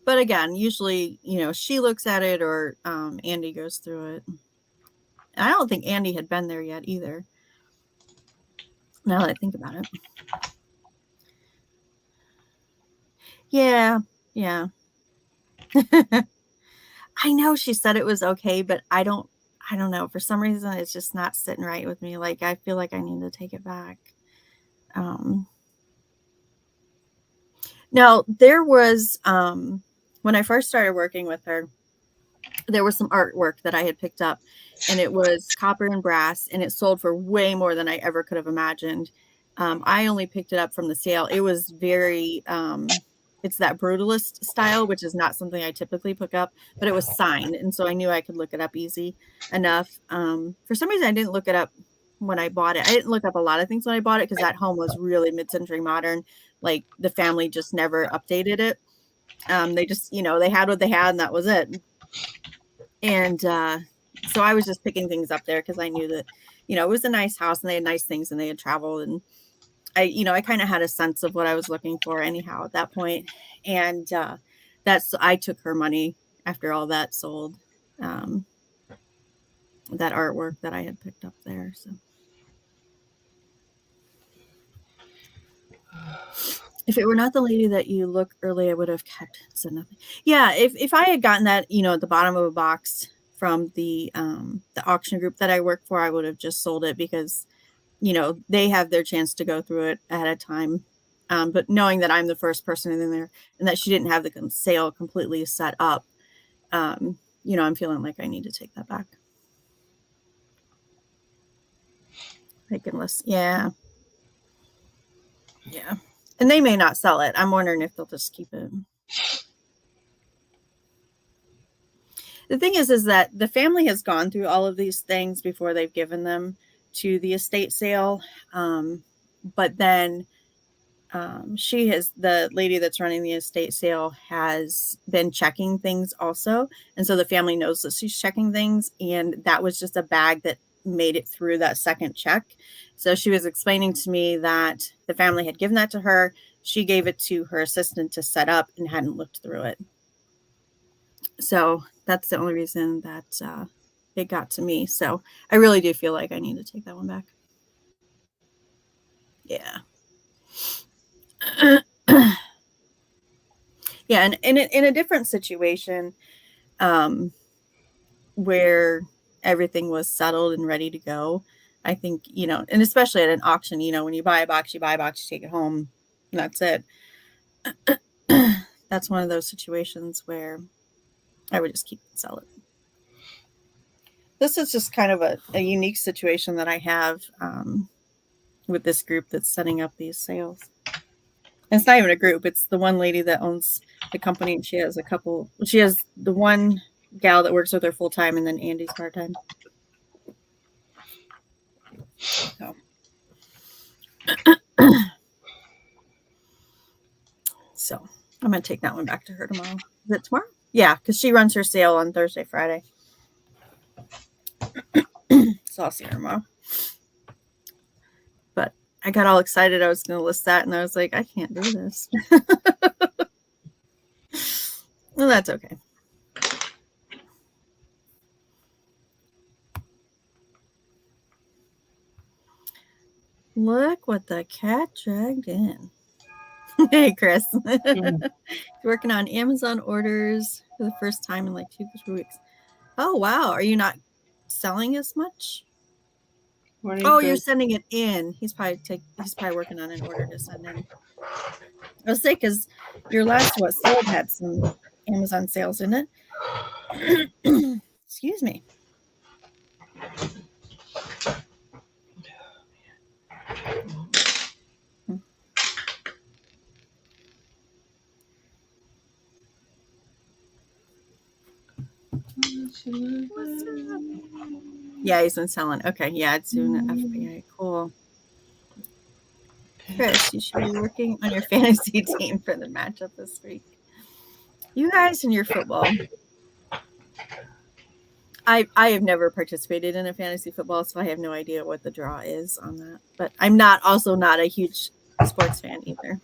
But again, usually, she looks at it or Andy goes through it. I don't think Andy had been there yet either. Now that I think about it. Yeah. I know she said it was okay, but I don't know. For some reason, it's just not sitting right with me. Like, I feel like I need to take it back. Now, there was, when I first started working with her, there was some artwork that I had picked up, and it was copper and brass, and it sold for way more than I ever could have imagined. I only picked it up from the sale. It was very, it's that brutalist style, which is not something I typically pick up, but it was signed. And so I knew I could look it up easy enough. For some reason, I didn't look it up when I bought it. I didn't look up a lot of things when I bought it because that home was really mid-century modern. Like the family just never updated it. They just, they had what they had and that was it. And so I was just picking things up there because I knew that, it was a nice house and they had nice things and they had traveled. And I kind of had a sense of what I was looking for anyhow at that point. And I took her money after all that sold, that artwork that I had picked up there. So if it were not the lady that you look early, I would have kept said nothing. Yeah, if I had gotten that, at the bottom of a box from the auction group that I work for, I would have just sold it because they have their chance to go through it ahead of time. But knowing that I'm the first person in there and that she didn't have the sale completely set up, I'm feeling like I need to take that back. Thank goodness. Yeah. And they may not sell it. I'm wondering if they'll just keep it. The thing is that the family has gone through all of these things before they've given them to the estate sale. But then the lady that's running the estate sale has been checking things also. And so the family knows that she's checking things. And that was just a bag that made it through that second check. So she was explaining to me that the family had given that to her. She gave it to her assistant to set up and hadn't looked through it. So that's the only reason that it got to me. So I really do feel like I need to take that one back. Yeah. Yeah, and in a different situation, where everything was settled and ready to go, I think, and especially at an auction, when you buy a box, you take it home, and that's it. That's one of those situations where I would just keep it and sell it. This is just kind of a unique situation that I have with this group that's setting up these sales. And it's not even a group. It's the one lady that owns the company. And she has the one gal that works with her full time, and then Andy's part time. So I'm going to take that one back to her tomorrow. Is it tomorrow? Yeah, because she runs her sale on Thursday, Friday. So I'll see her tomorrow. But I got all excited. I was going to list that, and I was like, I can't do this. Well, that's okay. Look what the cat dragged in. Hey, Chris. Working on Amazon orders for the first time in like 2 weeks. Oh, wow. Are you not selling as much? Morning, Oh, Chris. you're sending it in. He's probably working on an order to send in. I was say because your last what sold had some Amazon sales in it. Excuse me. Yeah, he's been selling. Okay, yeah, it's doing an FBA. Cool. Chris, you should be working on your fantasy team for the matchup this week. You guys and your football. I have never participated in a fantasy football, so I have no idea what the draw is on that. But I'm also not a huge sports fan either.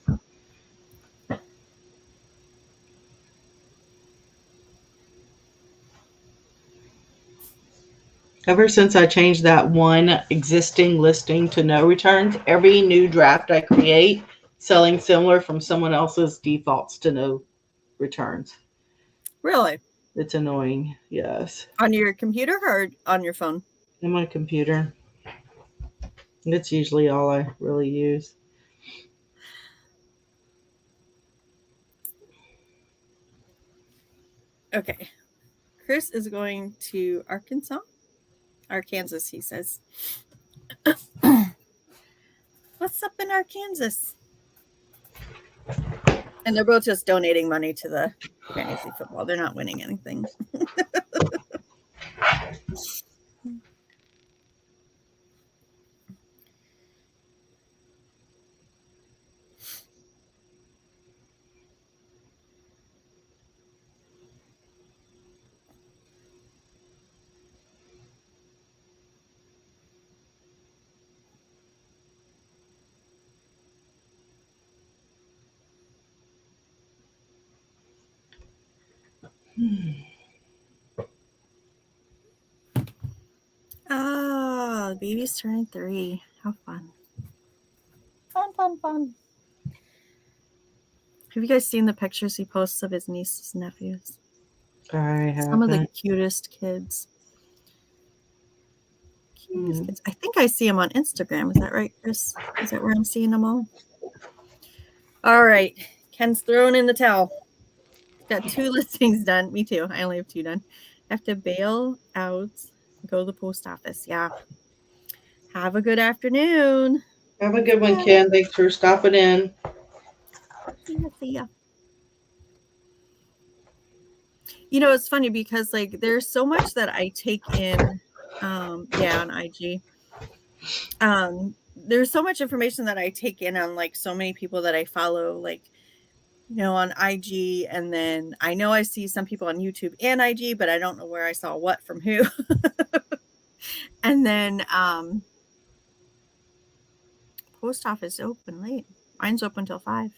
Ever since I changed that one existing listing to no returns, every new draft I create selling similar from someone else's defaults to no returns. Really? It's annoying. Yes. On your computer or on your phone? On my computer. It's usually all I really use. Okay. Chris is going to Arkansas, he says. What's up in Arkansas? And they're both just donating money to the fantasy football. They're not winning anything. Oh, the baby's turning 3. How fun. Fun. Have you guys seen the pictures he posts of his nieces and nephews? I have some of the cutest kids. Kids. I think I see them on Instagram. Is that right, Chris? Is that where I'm seeing them all? All right. Ken's throwing in the towel. Got 2 listings done. Me too. I only have 2 done. Have to bail out, go to the post office. Yeah. Have a good afternoon. Have a good one, Ken. Thanks for stopping in. See ya. You know, it's funny because like there's so much that I take in on IG. There's so much information that I take in on like so many people that I follow, like, you know, on IG, and then I know I see some people on YouTube and IG, but I don't know where I saw what from who. And then post office open late. Mine's open till 5.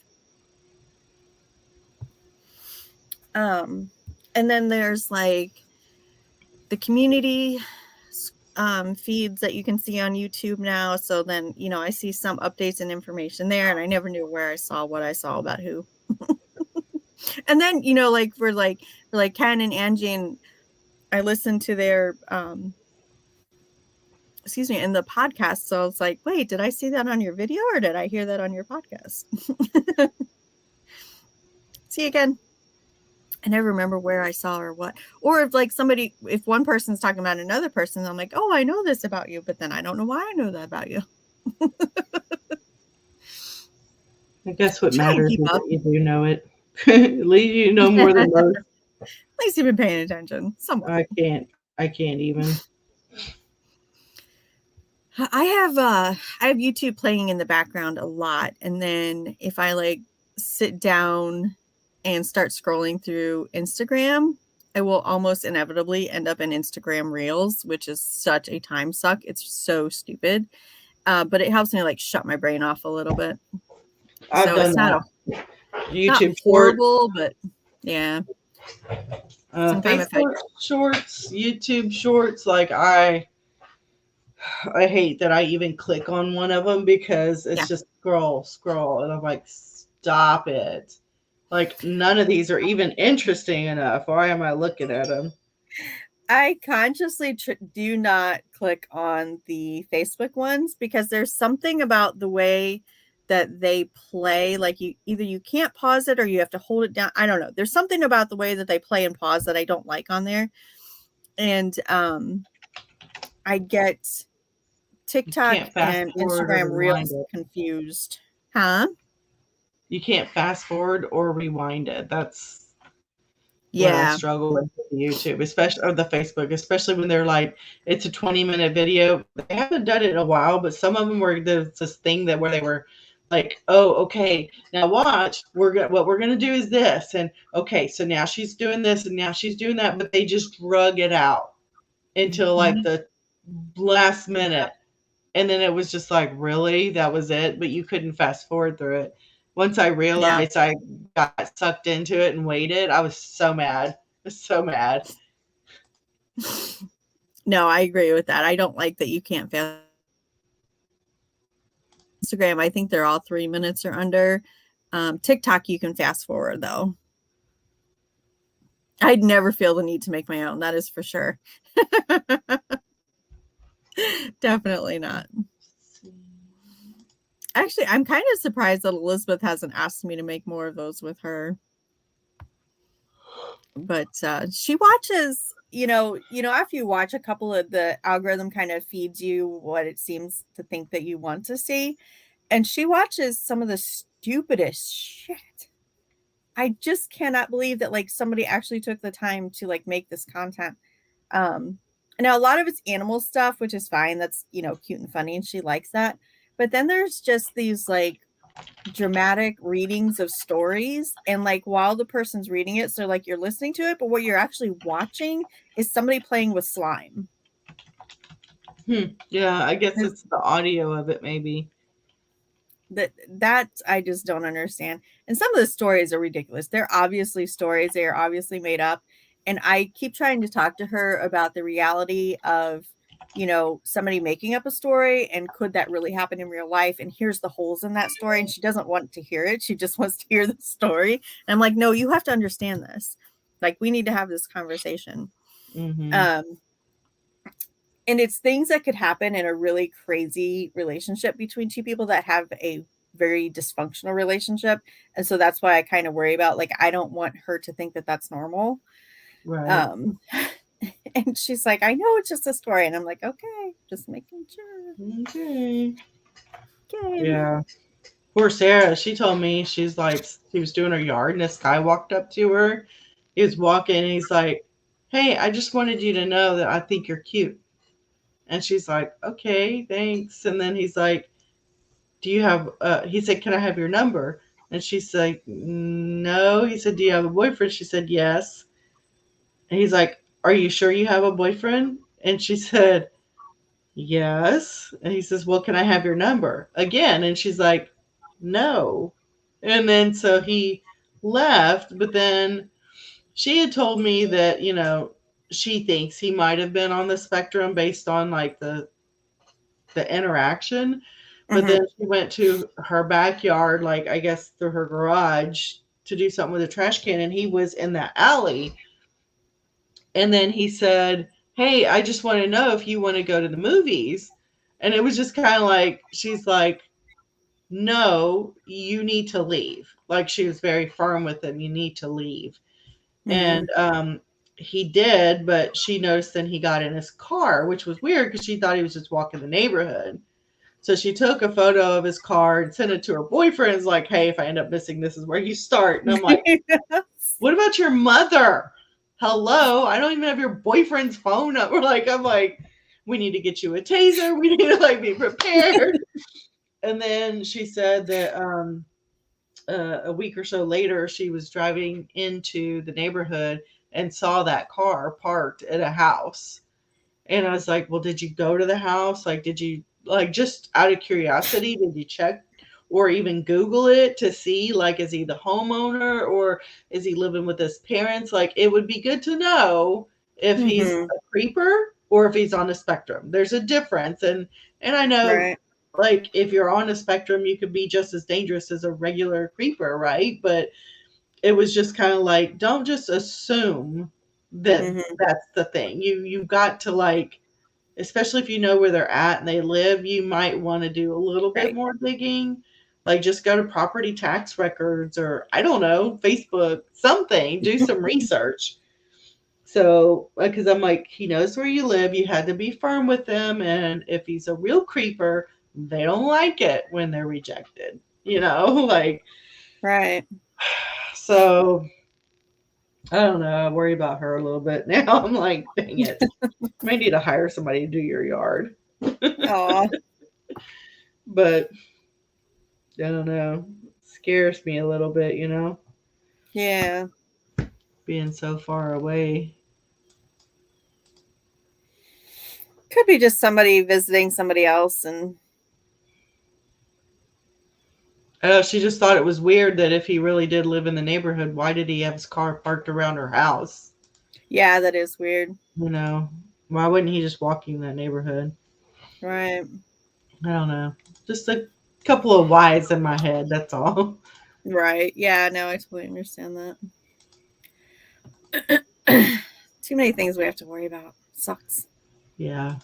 And then there's like the community feeds that you can see on YouTube now. So then, you know, I see some updates and information there, and I never knew where I saw what I saw about who. And then, you know, like for Ken and Angie, and I listened to their in the podcast. So it's like, wait, did I see that on your video or did I hear that on your podcast? See you again. I never remember where I saw or what. Or if like if one person's talking about another person, I'm like, oh, I know this about you, but then I don't know why I know that about you. I guess what matters is that you do know it. At least you know more than most. At least you've been paying attention. Somewhat. I can't even. I have YouTube playing in the background a lot, and then if I like sit down and start scrolling through Instagram, I will almost inevitably end up in Instagram Reels, which is such a time suck. It's so stupid, but it helps me like shut my brain off a little bit. I've done that. YouTube horrible, but yeah. Facebook Shorts, YouTube Shorts, like I hate that I even click on one of them because it's just scroll, and I'm like, stop it. Like, none of these are even interesting enough. Why am I looking at them? I consciously do not click on the Facebook ones because there's something about the way that they play. Like you can't pause it or you have to hold it down. I don't know. There's something about the way that they play and pause that I don't like on there. And I get You TikTok can't fast and forward or Instagram rewind Reels it. confused. Huh? You can't fast forward or rewind it. That's what I Yeah. struggle with YouTube, especially or the Facebook, especially when they're like, it's a 20-minute video. They haven't done it in a while, but some of them were there's this thing that where they were like, oh, okay, now watch, what we're gonna do is this, and okay, so now she's doing this and now she's doing that, but they just drug it out until like Mhm. the last minute. And then it was just like, really? That was it? But you couldn't fast forward through it. Once I Yeah. realized I got sucked into it and waited, I was so mad. I was so mad. No, I agree with that. I don't like that you can't fast Instagram. I think they're all 3 minutes or under. TikTok, you can fast forward though. I'd never feel the need to make my own. That is for sure. Definitely not. Actually, I'm kind of surprised that Elizabeth hasn't asked me to make more of those with her. But she watches, after you watch a couple of the algorithm kind of feeds you what it seems to think that you want to see. And she watches some of the stupidest shit. I just cannot believe that like somebody actually took the time to like make this content. Um Now a lot of it's animal stuff, which is fine. That's, cute and funny and she likes that. But then there's just these like dramatic readings of stories and like while the person's reading it, so like you're listening to it, but what you're actually watching is somebody playing with slime. Yeah, I guess There's it's the audio of it, maybe. that I just don't understand. And some of the stories are ridiculous. They're obviously stories, they are obviously made up. And I keep trying to talk to her about the reality of, somebody making up a story and could that really happen in real life? And here's the holes in that story. And she doesn't want to hear it. She just wants to hear the story. And I'm like, no, you have to understand this. Like, we need to have this conversation. Hmm. Um, and it's things that could happen in a really crazy relationship between two people that have a very dysfunctional relationship. And so that's why I kind of worry about, like, I don't want her to think that that's normal. Right. um and she's like, I know it's just a story, and I'm like, okay, just making sure. Okay. Okay. Yeah. Poor Sarah. She told me she's like she was doing her yard and this guy walked up to her. He was walking and he's like, "Hey, I just wanted you to know that I think you're cute." And she's like, "Okay, thanks." And then he's like, "Do you have?" He said, "Can I have your number?" And she's like, "No." He said, "Do you have a boyfriend?" She said, "Yes." And he's like, "Are you sure you have a boyfriend?" And she said, "Yes." And he says, "Well, can I have your number?" Again. And she's like, "No." And then so he left, but then she had told me that, she thinks he might have been on the spectrum based on like the interaction. But Mm-hmm. then she went to her backyard, like I guess through her garage, to do something with a trash can, and he was in that alley. And then he said, "Hey, I just want to know if you want to go to the movies." And it was just kind of like, she's like, "No, you need to leave." Like she was very firm with him, "You need to leave." Mm-hmm. And he did, but she noticed then he got in his car, which was weird because she thought he was just walking the neighborhood. So she took a photo of his car and sent it to her boyfriend's like, "Hey, if I end up missing, this is where you start." And I'm like, what about your mother? Hello, I don't even have your boyfriend's phone number. Like, I'm like, we need to get you a taser. We need to like be prepared. And then she said that a week or so later, she was driving into the neighborhood and saw that car parked at a house. And I was like, well, did you go to the house? Like, did you, like, just out of curiosity, did you check or even Google it to see, like, is he the homeowner or is he living with his parents? Like, it would be good to know if he's Mm-hmm. a creeper or if he's on a spectrum. There's a difference. And I know, Right. like, if you're on a spectrum, you could be just as dangerous as a regular creeper, right? But it was just kind of like, don't just assume then Mm-hmm. that's the thing. You got to like, especially if you know where they're at and they live, you might want to do a little bit Right. more digging. Like just go to property tax records or I don't know, Facebook, something, do some research. So, because I'm like, he knows where you live, you had to be firm with him. And if he's a real creeper, they don't like it when they're rejected, like, Right. so I don't know. I worry about her a little bit now. I'm like, dang it. You may need to hire somebody to do your yard. Oh, But I don't know. It scares me a little bit, yeah. being so far away. Could be just somebody visiting somebody else, and She just thought it was weird that if he really did live in the neighborhood, why did he have his car parked around her house? yeah, that is weird. You know, why wouldn't he just walk in that neighborhood? Right. I don't know. Just a couple of whys in my head. That's all. Right. Yeah, no, I totally understand that. Too many things we have to worry about. Sucks. Yeah,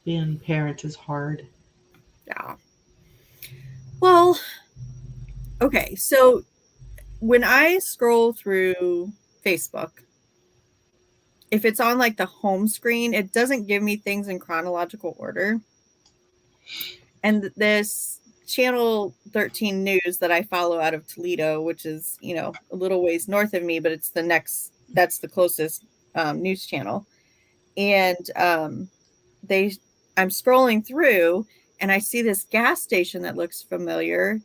being parent is hard. Yeah. Well, okay. So when I scroll through Facebook, if it's on like the home screen, it doesn't give me things in chronological order. And this channel 13 news that I follow out of Toledo, which is, a little ways north of me, but that's the closest news channel. And they, I'm scrolling through and I see this gas station that looks familiar,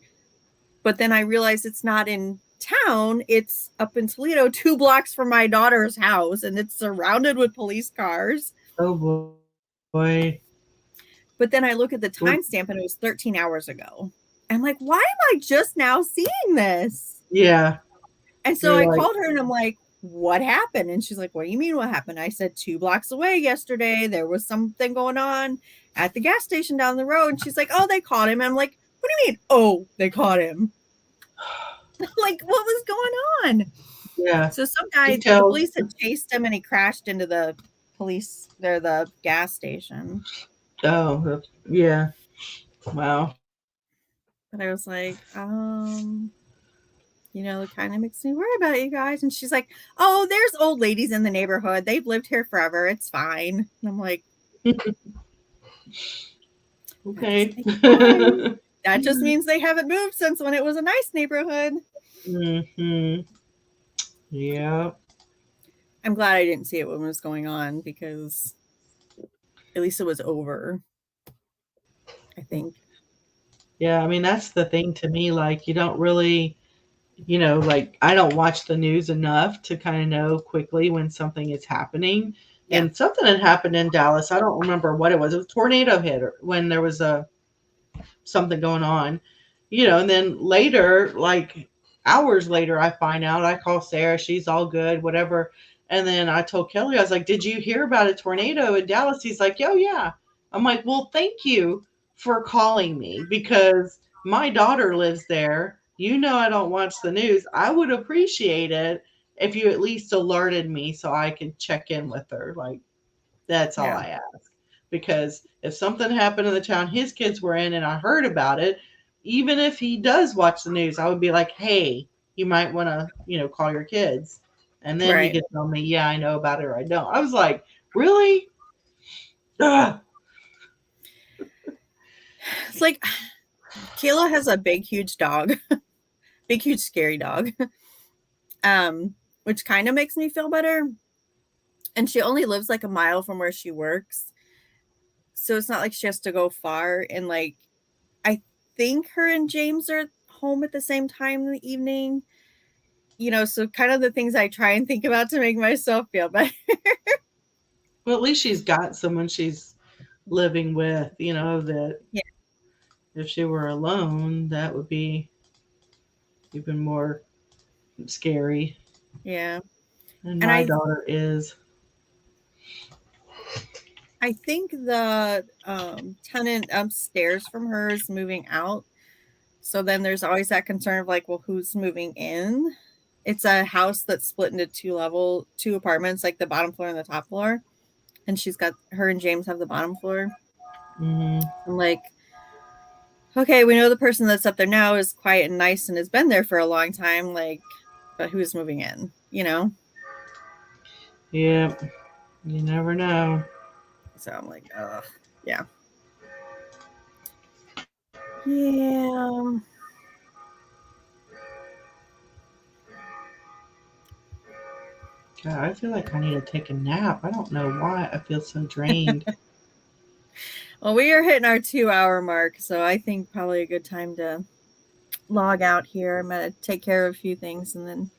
but then I realize it's not in town. It's up in Toledo, 2 blocks from my daughter's house, and it's surrounded with police cars. Oh boy. But then I look at the Well, timestamp and it was 13 hours ago. I'm like, why am I just now seeing this? yeah. And so You're I like, called her and I'm like, what happened? And she's like, what do you mean what happened? I said, 2 blocks away yesterday, there was something going on at the gas station down the road. And she's like, oh, they caught him. And I'm like, what do you mean? Oh, they caught him. Like, what was going on? yeah. So some guy, the Details. police had chased him and he crashed into the the gas station. Oh, yeah. Wow. But I was like, it kind of makes me worry about you guys. And she's like, oh, there's old ladies in the neighborhood. They've lived here forever. It's fine. And I'm like, that Okay. doesn't make it fine. That just means they haven't moved since when it was a nice neighborhood. hmm Yeah. I'm glad I didn't see it when it was going on because at least it was over, I think. Yeah. I mean, that's the thing to me. Like, you don't really, like, I don't watch the news enough to kind of know quickly when something is happening. Yeah. And something had happened in Dallas. I don't remember what it was. It was a tornado hit when there was something going on, and then later, like hours later, I find out, I call Sarah, she's all good, whatever. And then I told Kelly, I was like, did you hear about a tornado in Dallas? He's like, oh, yeah. I'm like, well, thank you for calling me because my daughter lives there. I don't watch the news. I would appreciate it if you at least alerted me so I could check in with her. Like, that's all Yeah. I ask. Because if something happened in the town his kids were in and I heard about it, even if he does watch the news, I would be like, hey, you might want to, call your kids. And then he Right. could tell me, yeah, I know about it or I don't. I was like, really? Ugh. It's like Kayla has a big, huge dog, big, huge, scary dog, which kind of makes me feel better. And she only lives like a mile from where she works. So it's not like she has to go far. And like, I think her and James are home at the same time in the evening. So kind of the things I try and think about to make myself feel better. Well, at least she's got someone she's living with, that Yeah. if she were alone, that would be even more scary. Yeah. And And my daughter is. I think the tenant upstairs from her is moving out. So then there's always that concern of like, well, who's moving in? It's a house that's split into two apartments, like the bottom floor and the top floor. And her and James have the bottom floor. Mm-hmm. I'm like, okay, we know the person that's up there now is quiet and nice and has been there for a long time. Like, but who's moving in? Yeah, you never know. So I'm like, ugh, yeah. Yeah. God, I feel like I need to take a nap. I don't know why I feel so drained. Well, we are hitting our 2-hour mark, so I think probably a good time to log out here. I'm gonna take care of a few things, and then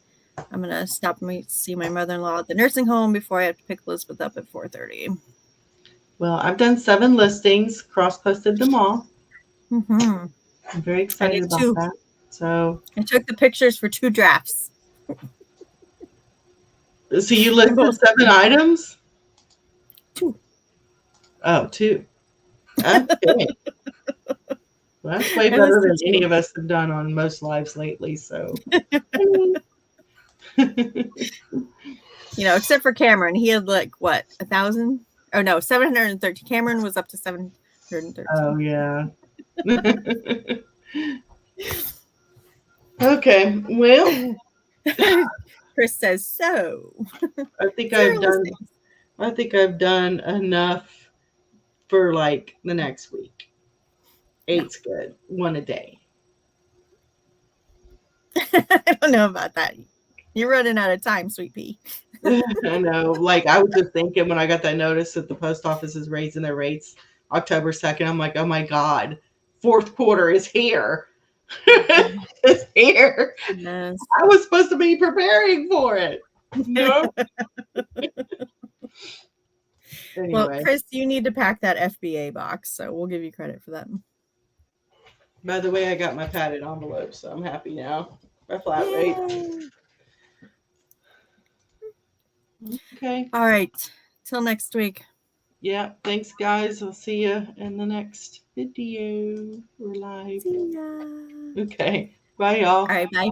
I'm gonna stop and see my mother-in-law at the nursing home before I have to pick Elizabeth up at 4:30. Well, I've done 7 listings, cross-posted them all. Mm-hmm. I'm very I excited did about 2. that. So I took the pictures for 2 drafts. you listed 7 items? 2. Oh, 2. Okay. Well, that's way I better listed than 2. any of us have done on most lives lately. So, Except for Cameron, he had like what 1,000? Oh no, 713. Cameron was up to 713. oh yeah. Okay. Well, Chris says so. I think I've 0 done. listings. I think I've done enough for like the next week. No, 8's good. 1 a day. I don't know about that. You're running out of time, sweet pea. I know. Like I was just thinking when I got that notice that the post office is raising their rates October 2nd. I'm like, oh my god, fourth quarter is here. It's here. Yes. I was supposed to be preparing for it. No. Well, Anyway, Chris, you need to pack that FBA box, so we'll give you credit for that. by the way, I got my padded envelope, so I'm happy now. My flat rate. Okay. All right. Till next week. Yeah. Thanks, guys. I'll see you in the next video or live. See ya. Okay. Bye, y'all. All right. Bye.